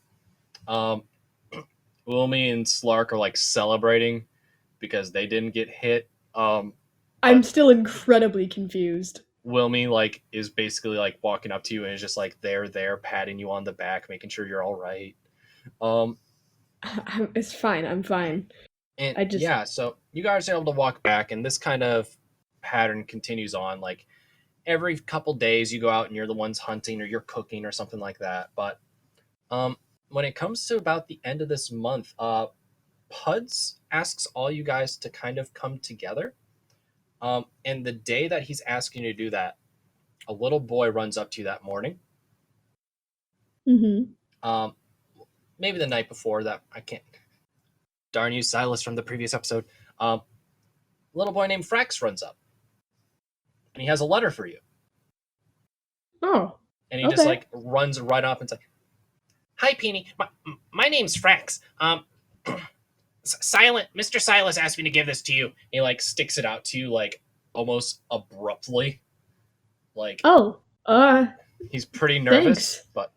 Wilmy and Slark are like celebrating because they didn't get hit. I'm still incredibly confused. Wilmy like is basically like walking up to you and is just like there patting you on the back, making sure you're all right. It's fine. I'm fine. And I just yeah, so you guys are able to walk back, and this kind of pattern continues on. Like every couple days, you go out and you're the ones hunting, or you're cooking, or something like that. But when it comes to about the end of this month, Puds asks all you guys to kind of come together. And the day that he's asking you to do that, a little boy runs up to you that morning. Mhm. Maybe the night before that. I can't. Darn you, Silus from the previous episode. A little boy named Frax runs up, and he has a letter for you. Oh. And he just Okay. like runs right up and says, "Hi, Peony. My name's Frax. Mr. Silus asked me to give this to you." He like sticks it out to you like almost abruptly. Like Oh. he's pretty nervous, Thanks. but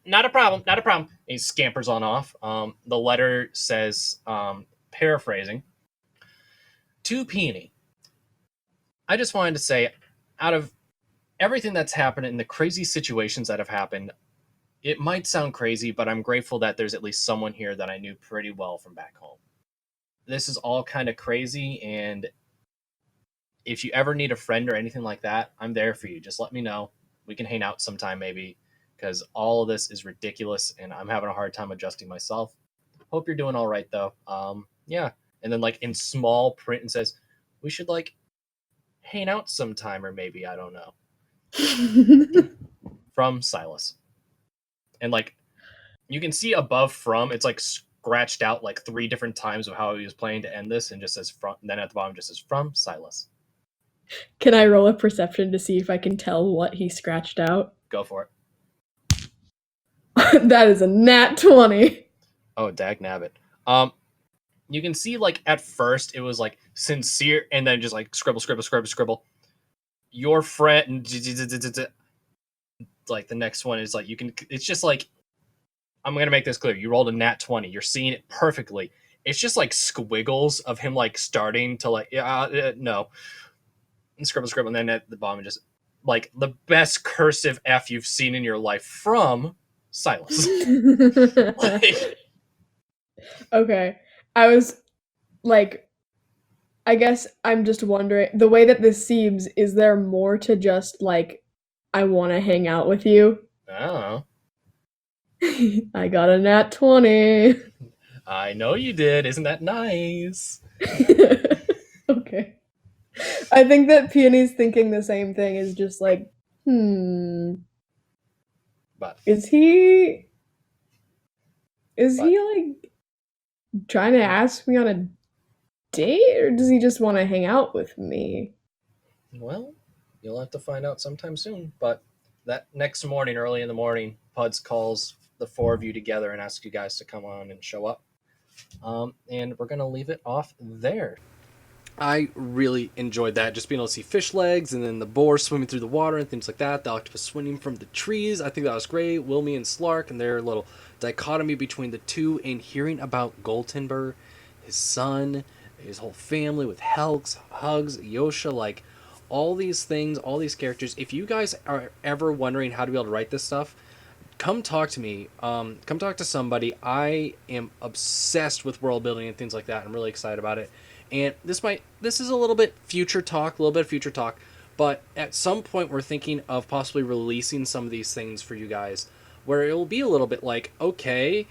not a problem. Not a problem. He scampers on off. The letter says, paraphrasing, to Peony. I just wanted to say, out of everything that's happened and the crazy situations that have happened, it might sound crazy, but I'm grateful that there's at least someone here that I knew pretty well from back home. This is all kind of crazy, and if you ever need a friend or anything like that, I'm there for you. Just let me know. We can hang out sometime maybe, because all of this is ridiculous and I'm having a hard time adjusting myself. Hope you're doing all right though. Yeah. And then like in small print it says, we should like hang out sometime, or maybe, I don't know. From Silus. And like you can see above from, it's like scratched out like 3 different times of how he was planning to end this, and just says from, and then at the bottom just says from Silus. Can I roll a perception to see if I can tell what he scratched out? Go for it. That is a nat 20. Oh, dag nabbit. You can see like at first it was like sincere, and then just like scribble, scribble, scribble, scribble. Your friend, like the next one is like you can. It's just like, I'm gonna make this clear. You rolled a nat 20. You're seeing it perfectly. It's just like squiggles of him like starting to like no, and scribble, scribble, and then at the bottom just like the best cursive F you've seen in your life from Silus. Like, Okay. I was like, I guess I'm just wondering, the way that this seems, is there more to just like, I want to hang out with you? I don't know. I got a nat 20. I know you did. Isn't that nice? Okay. I think that Peony's thinking the same thing, is just like, But is he like trying to ask me on a date, or does he just want to hang out with me? well, you'll have to find out sometime soon. But that next morning, early in the morning, Puds calls the 4 of you together and asks you guys to come on and show up. And we're gonna leave it off there. I really enjoyed that, just being able to see fish legs and then the boar swimming through the water and things like that, the octopus swinging from the trees. I think that was great. Wilmy and Slark and their little dichotomy between the two, and hearing about Goldtimber, his son, his whole family with Helks, Hugs, Yosha, like all these things, all these characters. If you guys are ever wondering how to be able to write this stuff, come talk to me. Come talk to somebody. I am obsessed with world building and things like that. I'm really excited about it. And this is a little bit future talk, but at some point we're thinking of possibly releasing some of these things for you guys, where it will be a little bit like, okay,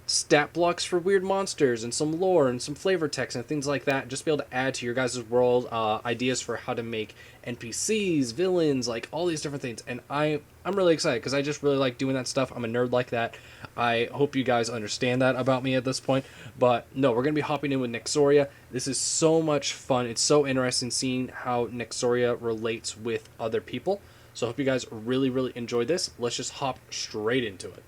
stat blocks for weird monsters and some lore and some flavor text and things like that, just be able to add to your guys' world, ideas for how to make NPCs, villains, like all these different things. And I'm really excited because I just really like doing that stuff. I'm a nerd like that. I hope you guys understand that about me at this point. But no, we're going to be hopping in with Nexoria. This is so much fun. It's so interesting seeing how Nexoria relates with other people. So I hope you guys really, really enjoyed this. Let's just hop straight into it.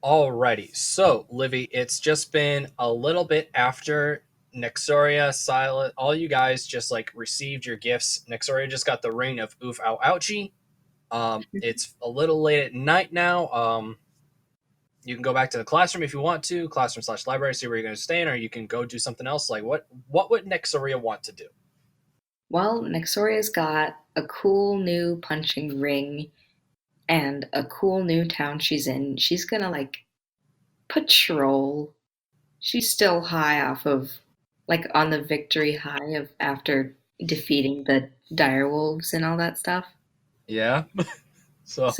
Alrighty, so Livy, it's just been a little bit after Nexoria, Silent, all you guys just like received your gifts. Nexoria just got the ring of Oof Ow Ouchie. It's a little late at night now. You can go back to the classroom if you want to, classroom/library, see where you're going to stay in, or you can go do something else. Like what would Nexoria want to do? Well, Nexoria's got a cool new punching ring and a cool new town she's in. She's gonna like patrol She's still high off of, like, on the victory high of after defeating the dire wolves and all that stuff. Yeah. So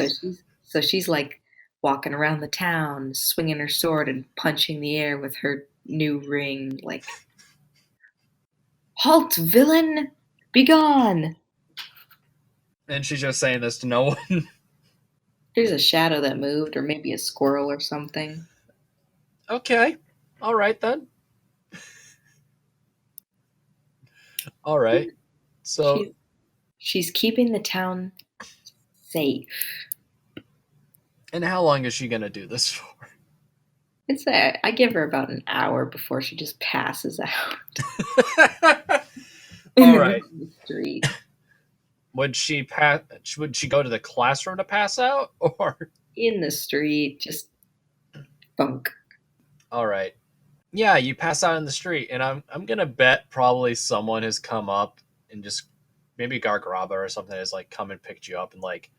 So she's like walking around the town, swinging her sword and punching the air with her new ring, like, "Halt, villain! Begone!" and she's just saying this to no one. There's a shadow that moved, or maybe a squirrel or something. Okay. All right then. All right. So She's keeping the town safe. and how long is she gonna do this for? I give her about an hour before she just passes out. All right. In the street. Would she go to the classroom to pass out, or? In the street, just bunk. All right. Yeah, you pass out in the street, and I'm gonna bet probably someone has come up and just maybe Gargaraba or something has like come and picked you up and like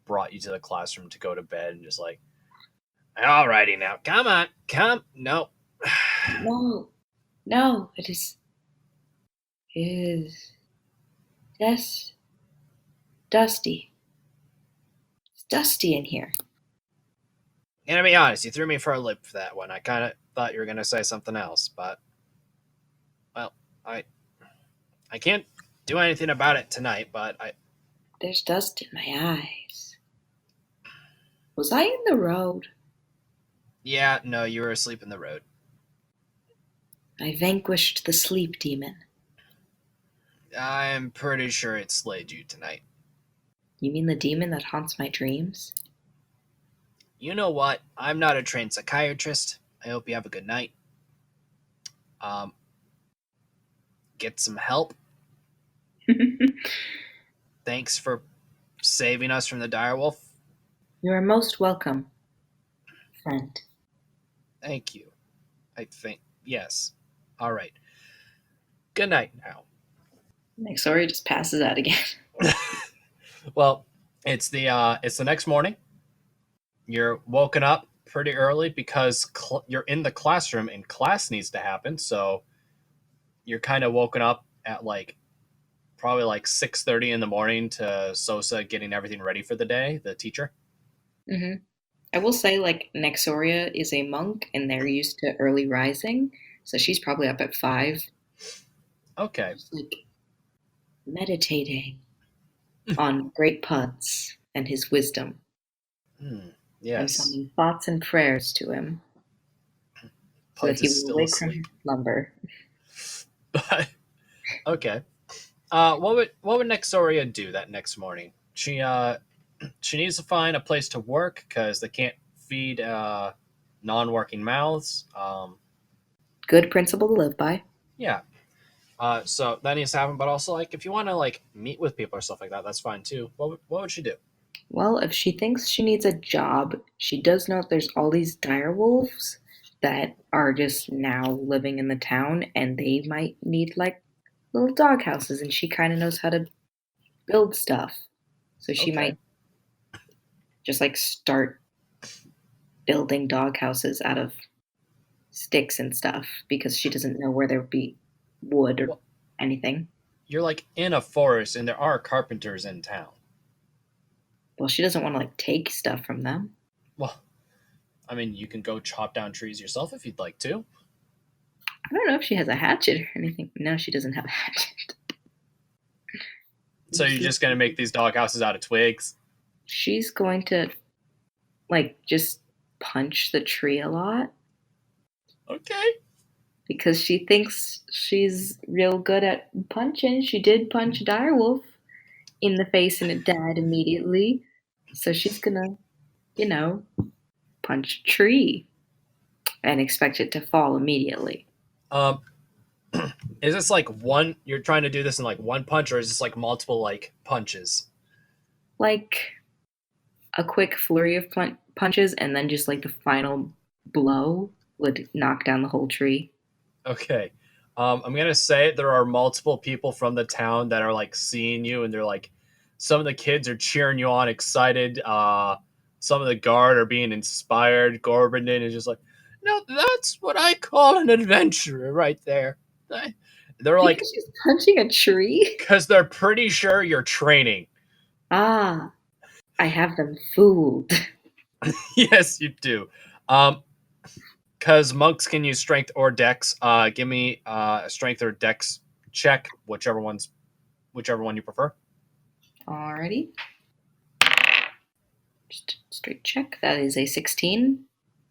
brought you to the classroom to go to bed and just like, alrighty now, come on, come, no. No, it is yes, dusty. It's dusty in here. Gonna be honest, you threw me for a loop for that one. I kind of thought you were gonna say something else, but well, I can't do anything about it tonight. But There's dust in my eyes. Was I in the road? yeah, no, you were asleep in the road. I vanquished the sleep demon. I'm pretty sure it slayed you tonight. You mean the demon that haunts my dreams? You know what? I'm not a trained psychiatrist. I hope you have a good night. Get some help. Thanks for saving us from the direwolf. You are most welcome, friend. Thank you. I think yes. All right. Good night now. Nexoria just passes out again. Well, it's the next morning. You're woken up pretty early because you're in the classroom and class needs to happen. So you're kind of woken up at like probably like 6:30 in the morning to Sosa getting everything ready for the day, the teacher. Mm-hmm. I will say, like, Nexoria is a monk and they're used to early rising, so she's probably up at 5. Okay. Just, like, meditating on great puns and his wisdom. And Yes. sending thoughts and prayers to him. So that Puds he is will still awake from asleep. his slumber. But okay. What would Nexoria do that next morning? She needs to find a place to work because they can't feed non-working mouths. Good principle to live by. Yeah. So that needs to happen. But also, like, if you want to like meet with people or stuff like that, that's fine too. What would she do? Well, if she thinks she needs a job, she does know there's all these dire wolves that are just now living in the town, and they might need like little dog houses, and she kind of knows how to build stuff. So she Okay. might just like start building dog houses out of sticks and stuff because she doesn't know where there would be wood or anything. You're like in a forest, and there are carpenters in town. Well, she doesn't want to like take stuff from them. Well, I mean, you can go chop down trees yourself if you'd like to. I don't know if she has a hatchet or anything. No, she doesn't have a hatchet. So you're just gonna make these dog houses out of twigs? She's going to like just punch the tree a lot Okay. because she thinks she's real good at punching. She did punch a direwolf in the face and it died immediately. So she's gonna, punch a tree and expect it to fall immediately. Is this like one? You're trying to do this in like one punch, or is this like multiple like punches? Like a quick flurry of punches, and then just like the final blow would knock down the whole tree. Okay. I'm gonna say there are multiple people from the town that are like seeing you, and they're like, some of the kids are cheering you on, excited. Some of the guard are being inspired. Gorbindin is just like, Now that's what I call an adventurer right there. They're like, Because she's punching a tree? because they're pretty sure you're training. Ah, I have them fooled. Yes, you do. Because monks can use strength or dex. Give me a strength or dex check, whichever one you prefer. Alrighty. Just straight check. That is a 16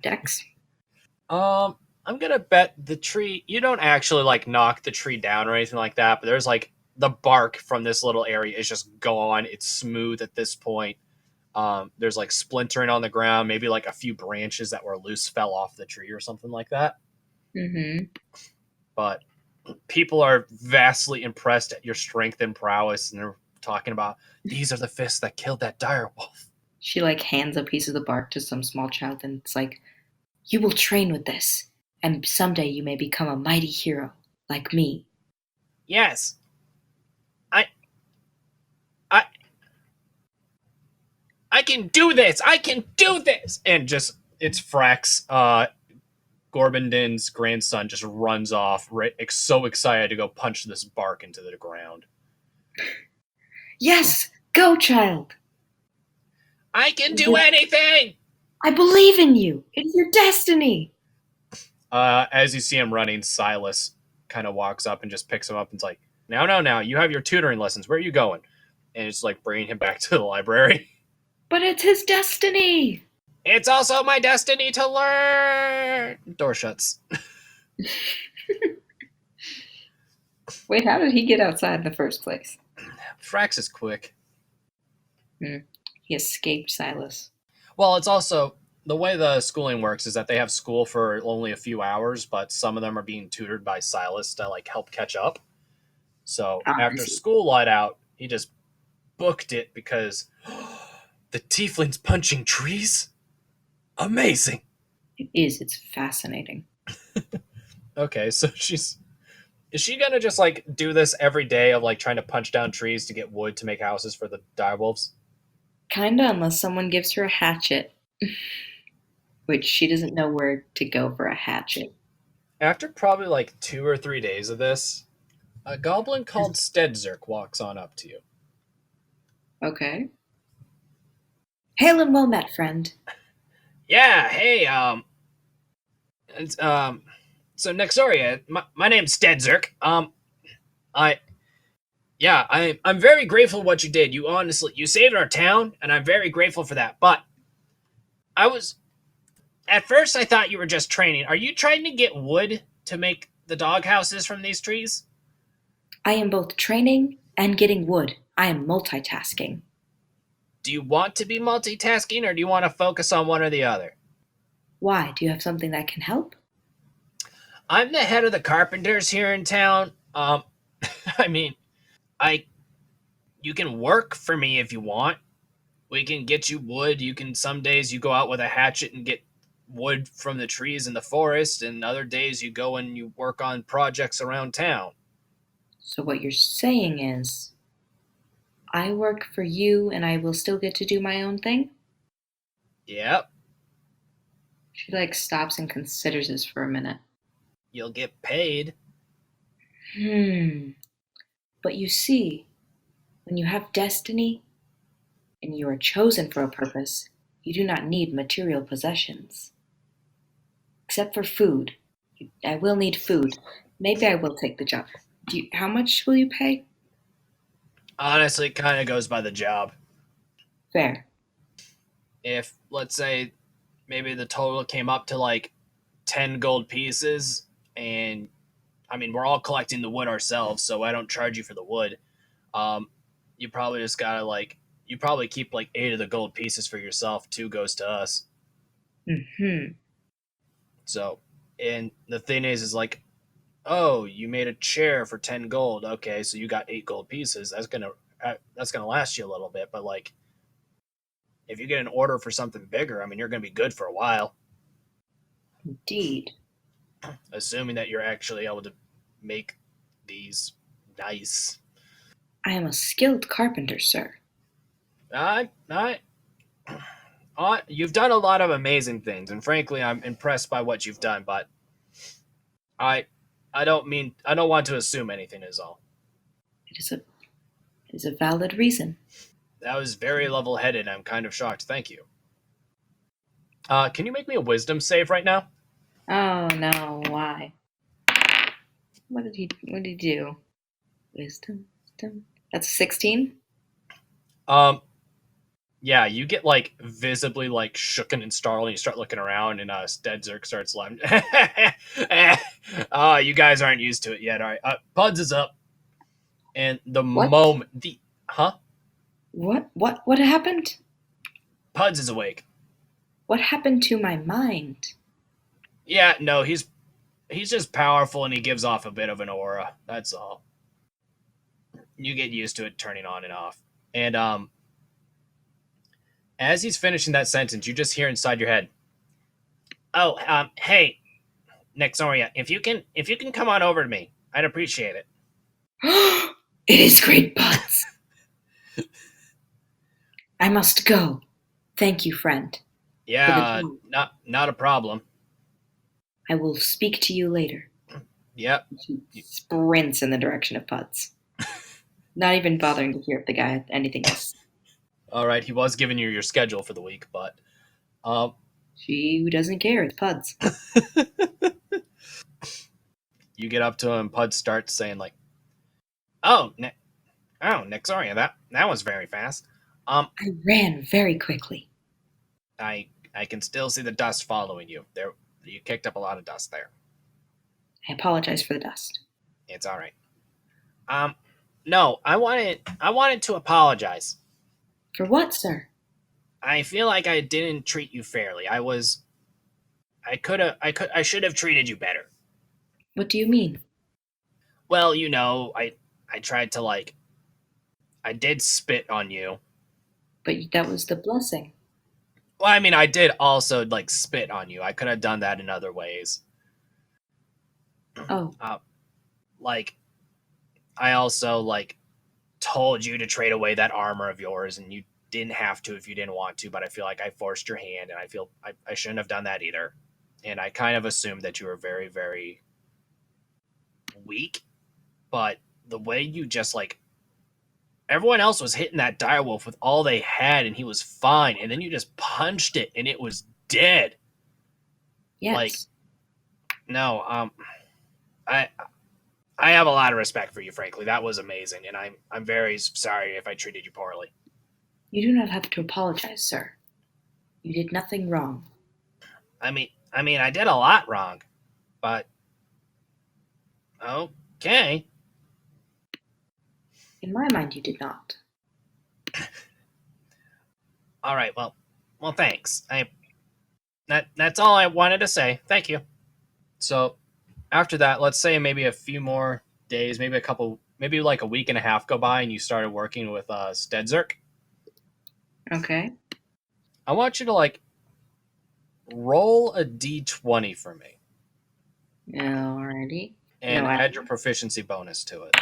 dex. I'm gonna bet the tree. You don't actually like knock the tree down or anything like that, but there's like the bark from this little area is just gone. It's smooth at this point. There's like splintering on the ground. Maybe like a few branches that were loose fell off the tree or something like that. Mm-hmm. But people are vastly impressed at your strength and prowess, and they're talking about these are the fists that killed that dire wolf. She like hands a piece of the bark to some small child and it's like, you will train with this, and someday you may become a mighty hero like me. Yes, I can do this. I can do this. And just it's Frax, Gorbindin's grandson, just runs off, right, so excited to go punch this bark into the ground. Yes, go, child. I can do anything. I believe in you. It's your destiny. As you see him running, Silus kind of walks up and just picks him up and's like, now, you have your tutoring lessons. Where are you going? And it's like bringing him back to the library. But it's his destiny. It's also my destiny to learn. Door shuts. Wait, how did he get outside in the first place? Frax is quick. He escaped Silus. Well, it's also the way the schooling works is that they have school for only a few hours, but some of them are being tutored by Silus to like help catch up. So after school let out, he just booked it because the tiefling's punching trees? Amazing. It is. It's fascinating. Okay, so is she gonna just like do this every day of like trying to punch down trees to get wood to make houses for the direwolves? Kinda, unless someone gives her a hatchet. Which she doesn't know where to go for a hatchet. After probably like 2 or 3 days of this, a goblin called Stedzerk walks on up to you. Okay. Hail and well met, friend. Yeah, hey, so Nexoria, my name's Stedzerk. I'm very grateful for what you did. You saved our town, and I'm very grateful for that. But at first I thought you were just training. Are you trying to get wood to make the doghouses from these trees? I am both training and getting wood. I am multitasking. Do you want to be multitasking, or do you want to focus on one or the other? Why? Do you have something that can help? I'm the head of the carpenters here in town. I mean, you can work for me if you want. We can get you wood. Some days you go out with a hatchet and get wood from the trees in the forest, and other days you go and you work on projects around town. So what you're saying is, I work for you and I will still get to do my own thing? Yep. She like stops and considers this for a minute. You'll get paid. But you see, when you have destiny and you are chosen for a purpose, you do not need material possessions. Except for food. I will need food. Maybe I will take the job. How much will you pay? Honestly, it kind of goes by the job. Fair. If, let's say, maybe the total came up to like 10 gold pieces, and I mean, we're all collecting the wood ourselves, so I don't charge you for the wood. You probably just gotta you probably keep like 8 of the gold pieces for yourself. 2 goes to us. So, and the thing is like, oh, you made a chair for 10 gold. Okay, so you got 8 gold pieces. That's gonna last you a little bit, but like, if you get an order for something bigger, I mean, you're gonna be good for a while. Indeed. Assuming that you're actually able to make these nice. I am a skilled carpenter, sir. On You've done a lot of amazing things, and frankly, I'm impressed by what you've done. But I don't want to assume anything. Is all. It is a valid reason. That was very level-headed. I'm kind of shocked. Thank you. Can you make me a wisdom save right now? Oh no, why? What did he do? Wisdom? That's 16? Yeah, you get like visibly like shooken and startled, and you start looking around, and Stedzerk starts laughing. Oh, you guys aren't used to it yet. All right, Buds is up, and the moment What happened? Puds is awake. What happened to my mind? Yeah, no, he's just powerful, and he gives off a bit of an aura. That's all. You get used to it turning on and off, and as he's finishing that sentence, you just hear inside your head, "Oh, hey, Nexoria, if you can come on over to me, I'd appreciate it." It is great, Buds. I must go. Thank you, friend. Yeah, not a problem. I will speak to you later. Yep. She sprints in the direction of Puds. Not even bothering to hear if the guy had anything else. All right, he was giving you your schedule for the week, but she who doesn't care, it's Puds. You get up to him, Puds starts saying like, "Oh, Nexoria, that was very fast." I ran very quickly. I can still see the dust following you. There, you kicked up a lot of dust there. I apologize for the dust. It's all right. No, I wanted to apologize. For what, sir? I feel like I didn't treat you fairly. I should have treated you better. What do you mean? Well, I tried to I did spit on you. But that was the blessing. Well, I mean, I did also spit on you. I could have done that in other ways. Oh. I also told you to trade away that armor of yours, and you didn't have to if you didn't want to, but I feel like I forced your hand, and I feel I shouldn't have done that either. And I kind of assumed that you were very, very weak, but the way you just everyone else was hitting that direwolf with all they had, and he was fine, and then you just punched it, and it was dead. Yes. No, I have a lot of respect for you, frankly. That was amazing, and I'm very sorry if I treated you poorly. You do not have to apologize, sir. You did nothing wrong. I mean, I did a lot wrong, but okay. In my mind, you did not. All right. Well, thanks. That's all I wanted to say. Thank you. So, after that, let's say maybe a few more days, maybe a week and a half go by, and you started working with Stedzerk. Okay. I want you to roll a d20 for me. Alrighty. And add your proficiency bonus to it.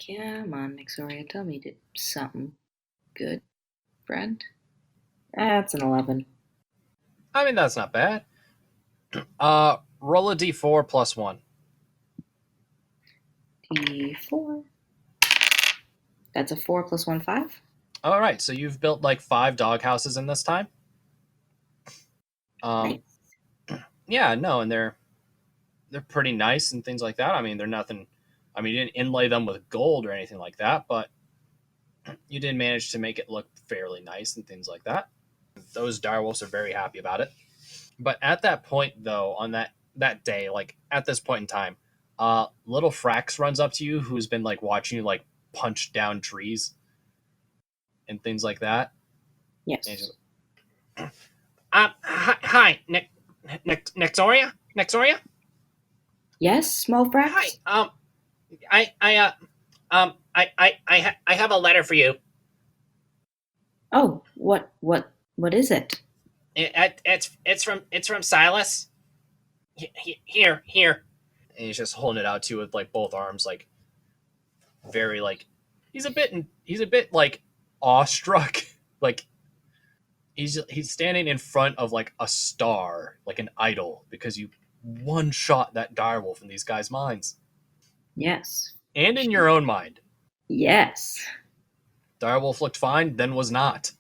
Come on, Nexoria, tell me you did something good, friend. That's an 11. I mean, that's not bad. Roll a d4 plus 1. D4. That's a 4 plus 1, 5. All right, so you've built 5 doghouses in this time. Nice. Yeah, no, and they're pretty nice and things like that. I mean, they're nothing. I mean, you didn't inlay them with gold or anything like that, but you did manage to make it look fairly nice and things like that. Those direwolves are very happy about it. But at that point, though, on that day, at this point in time, little Frax runs up to you, who's been watching you punch down trees and things like that. Yes. Hi, Nexoria? Nexoria? Yes, small Frax? Hi. I have a letter for you. Oh, what is it? It's from Silus. Here. And he's just holding it out to you with both arms, very he's a bit awestruck. he's standing in front of like a star, like an idol, because you one shot that direwolf in these guys' minds Yes. and in your own mind. Yes. Direwolf looked fine, then was not.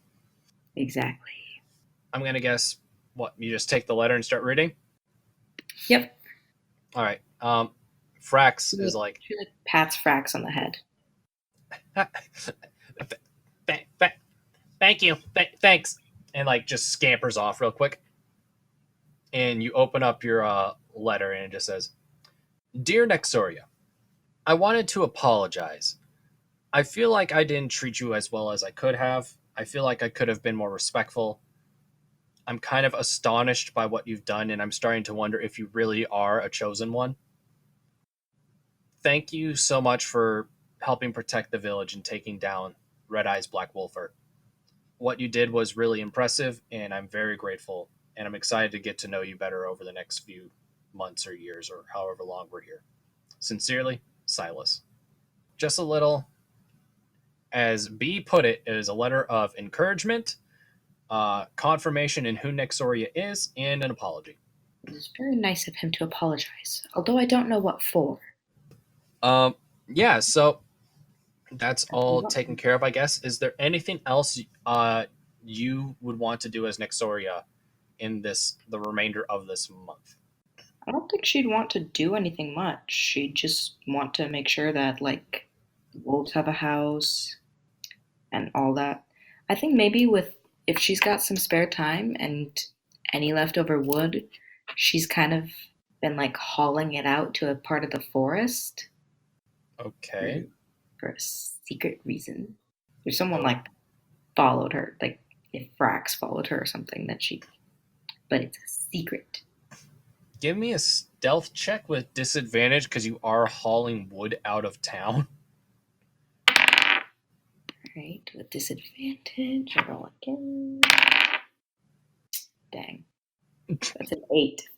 Exactly. I'm gonna guess what you just take the letter and start reading. Yep. All right. Frax is like, She like pats Frax on the head. Thank you, thanks, and like just scampers off real quick. And you open up your letter, and it just says, "Dear Nexoria, I wanted to apologize. I feel like I didn't treat you as well as I could have. I feel like I could have been more respectful. I'm kind of astonished by what you've done, and I'm starting to wonder if you really are a chosen one. Thank you so much for helping protect the village and taking down Red Eye's Black Wolfer. What you did was really impressive, and I'm very grateful, and I'm excited to get to know you better over the next few months or years or however long we're here. Sincerely, Silus." Just a little, as B put it, is a letter of encouragement, confirmation in who Nexoria is, and an apology. It was very nice of him to apologize, although I don't know what for. Yeah, so that's all taken care of, I guess. Is there anything else you would want to do as Nexoria in the remainder of this month? I don't think she'd want to do anything much. She'd just want to make sure that, like, wolves have a house and all that. I think maybe if she's got some spare time and any leftover wood, she's kind of been, like, hauling it out to a part of the forest. Okay. For a secret reason. If someone, like, followed her, like, if Frax followed her or something, but it's a secret. Give me a stealth check with disadvantage because you are hauling wood out of town. Alright, with disadvantage, I roll again. Dang. That's an 8.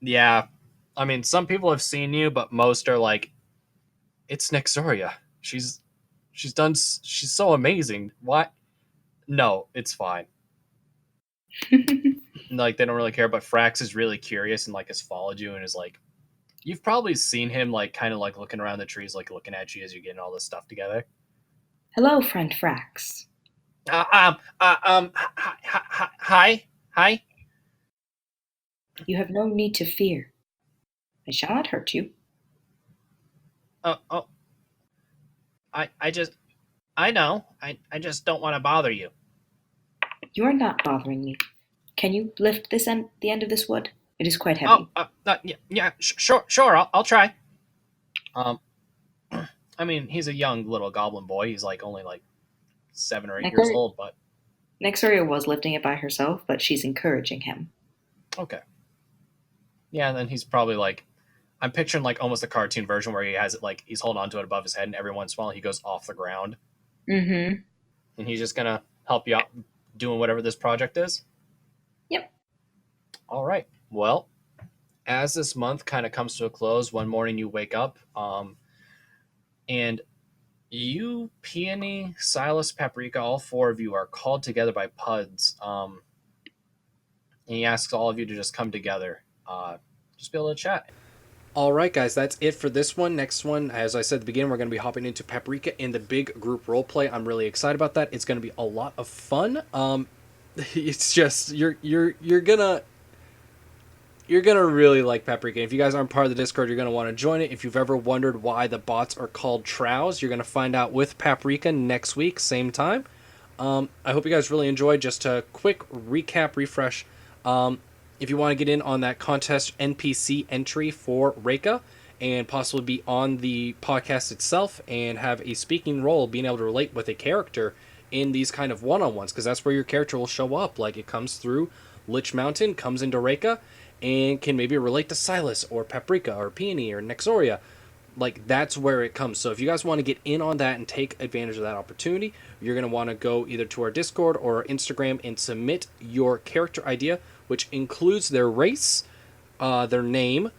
Yeah. I mean, some people have seen you, but most are like, it's Nexoria. She's so amazing. What? No, it's fine. Like, they don't really care, but Frax is really curious and, like, has followed you and is like, you've probably seen him, like, kind of, like, looking around the trees, like, looking at you as you're getting all this stuff together. Hello, friend Frax. Hi? You have no need to fear. I shall not hurt you. I know. I just don't want to bother you. You are not bothering me. Can you lift the end of this wood? It is quite heavy. Sure. I'll try. I mean, he's a young little goblin boy. He's like only like 7 or 8 years old, but Nexoria was lifting it by herself, but she's encouraging him. Okay. Yeah, and then he's probably like, I'm picturing like almost a cartoon version where he has it like he's holding onto it above his head, and every once in a while he goes off the ground. Mm-hmm. And he's just gonna help you out doing whatever this project is. Yep. All right. Well, as this month kind of comes to a close, one morning you wake up, and you, Peony, Silus, Paprika, all 4 of you are called together by Puds. And he asks all of you to just come together, just be able to chat. All right, guys, that's it for this one. Next one, as I said at the beginning, we're going to be hopping into Paprika in the big group roleplay. I'm really excited about that. It's going to be a lot of fun. It's just you're gonna really like Paprika. If you guys aren't part of the Discord, you're gonna want to join it. If you've ever wondered why the bots are called Trows, you're gonna find out with Paprika next week, same time. I hope you guys really enjoyed. Just a quick recap, refresh. If you want to get in on that contest NPC entry for Reka and possibly be on the podcast itself and have a speaking role, being able to relate with a character in these kind of one-on-ones, because that's where your character will show up. Like, it comes through Lich Mountain, comes into Reka, and can maybe relate to Silus or Paprika or Peony or Nexoria. Like, that's where it comes. So if you guys want to get in on that and take advantage of that opportunity, you're going to want to go either to our Discord or our Instagram and submit your character idea, which includes their race, their name,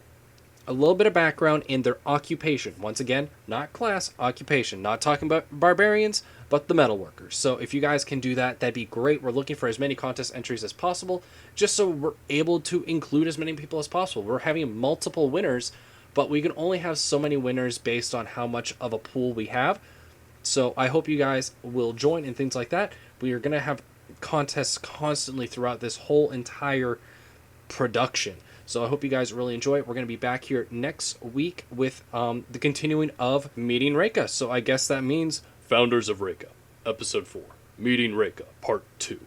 a little bit of background, and their occupation. Once again, not class, occupation. Not talking about barbarians, but the metalworkers. So if you guys can do that, that'd be great. We're looking for as many contest entries as possible, just so we're able to include as many people as possible. We're having multiple winners, but we can only have so many winners based on how much of a pool we have. So I hope you guys will join and things like that. We are going to have contests constantly throughout this whole entire production. So I hope you guys really enjoy it. We're going to be back here next week with the continuing of Meeting Reka. So I guess that means Founders of Reka, Episode 4, Meeting Reka, Part 2.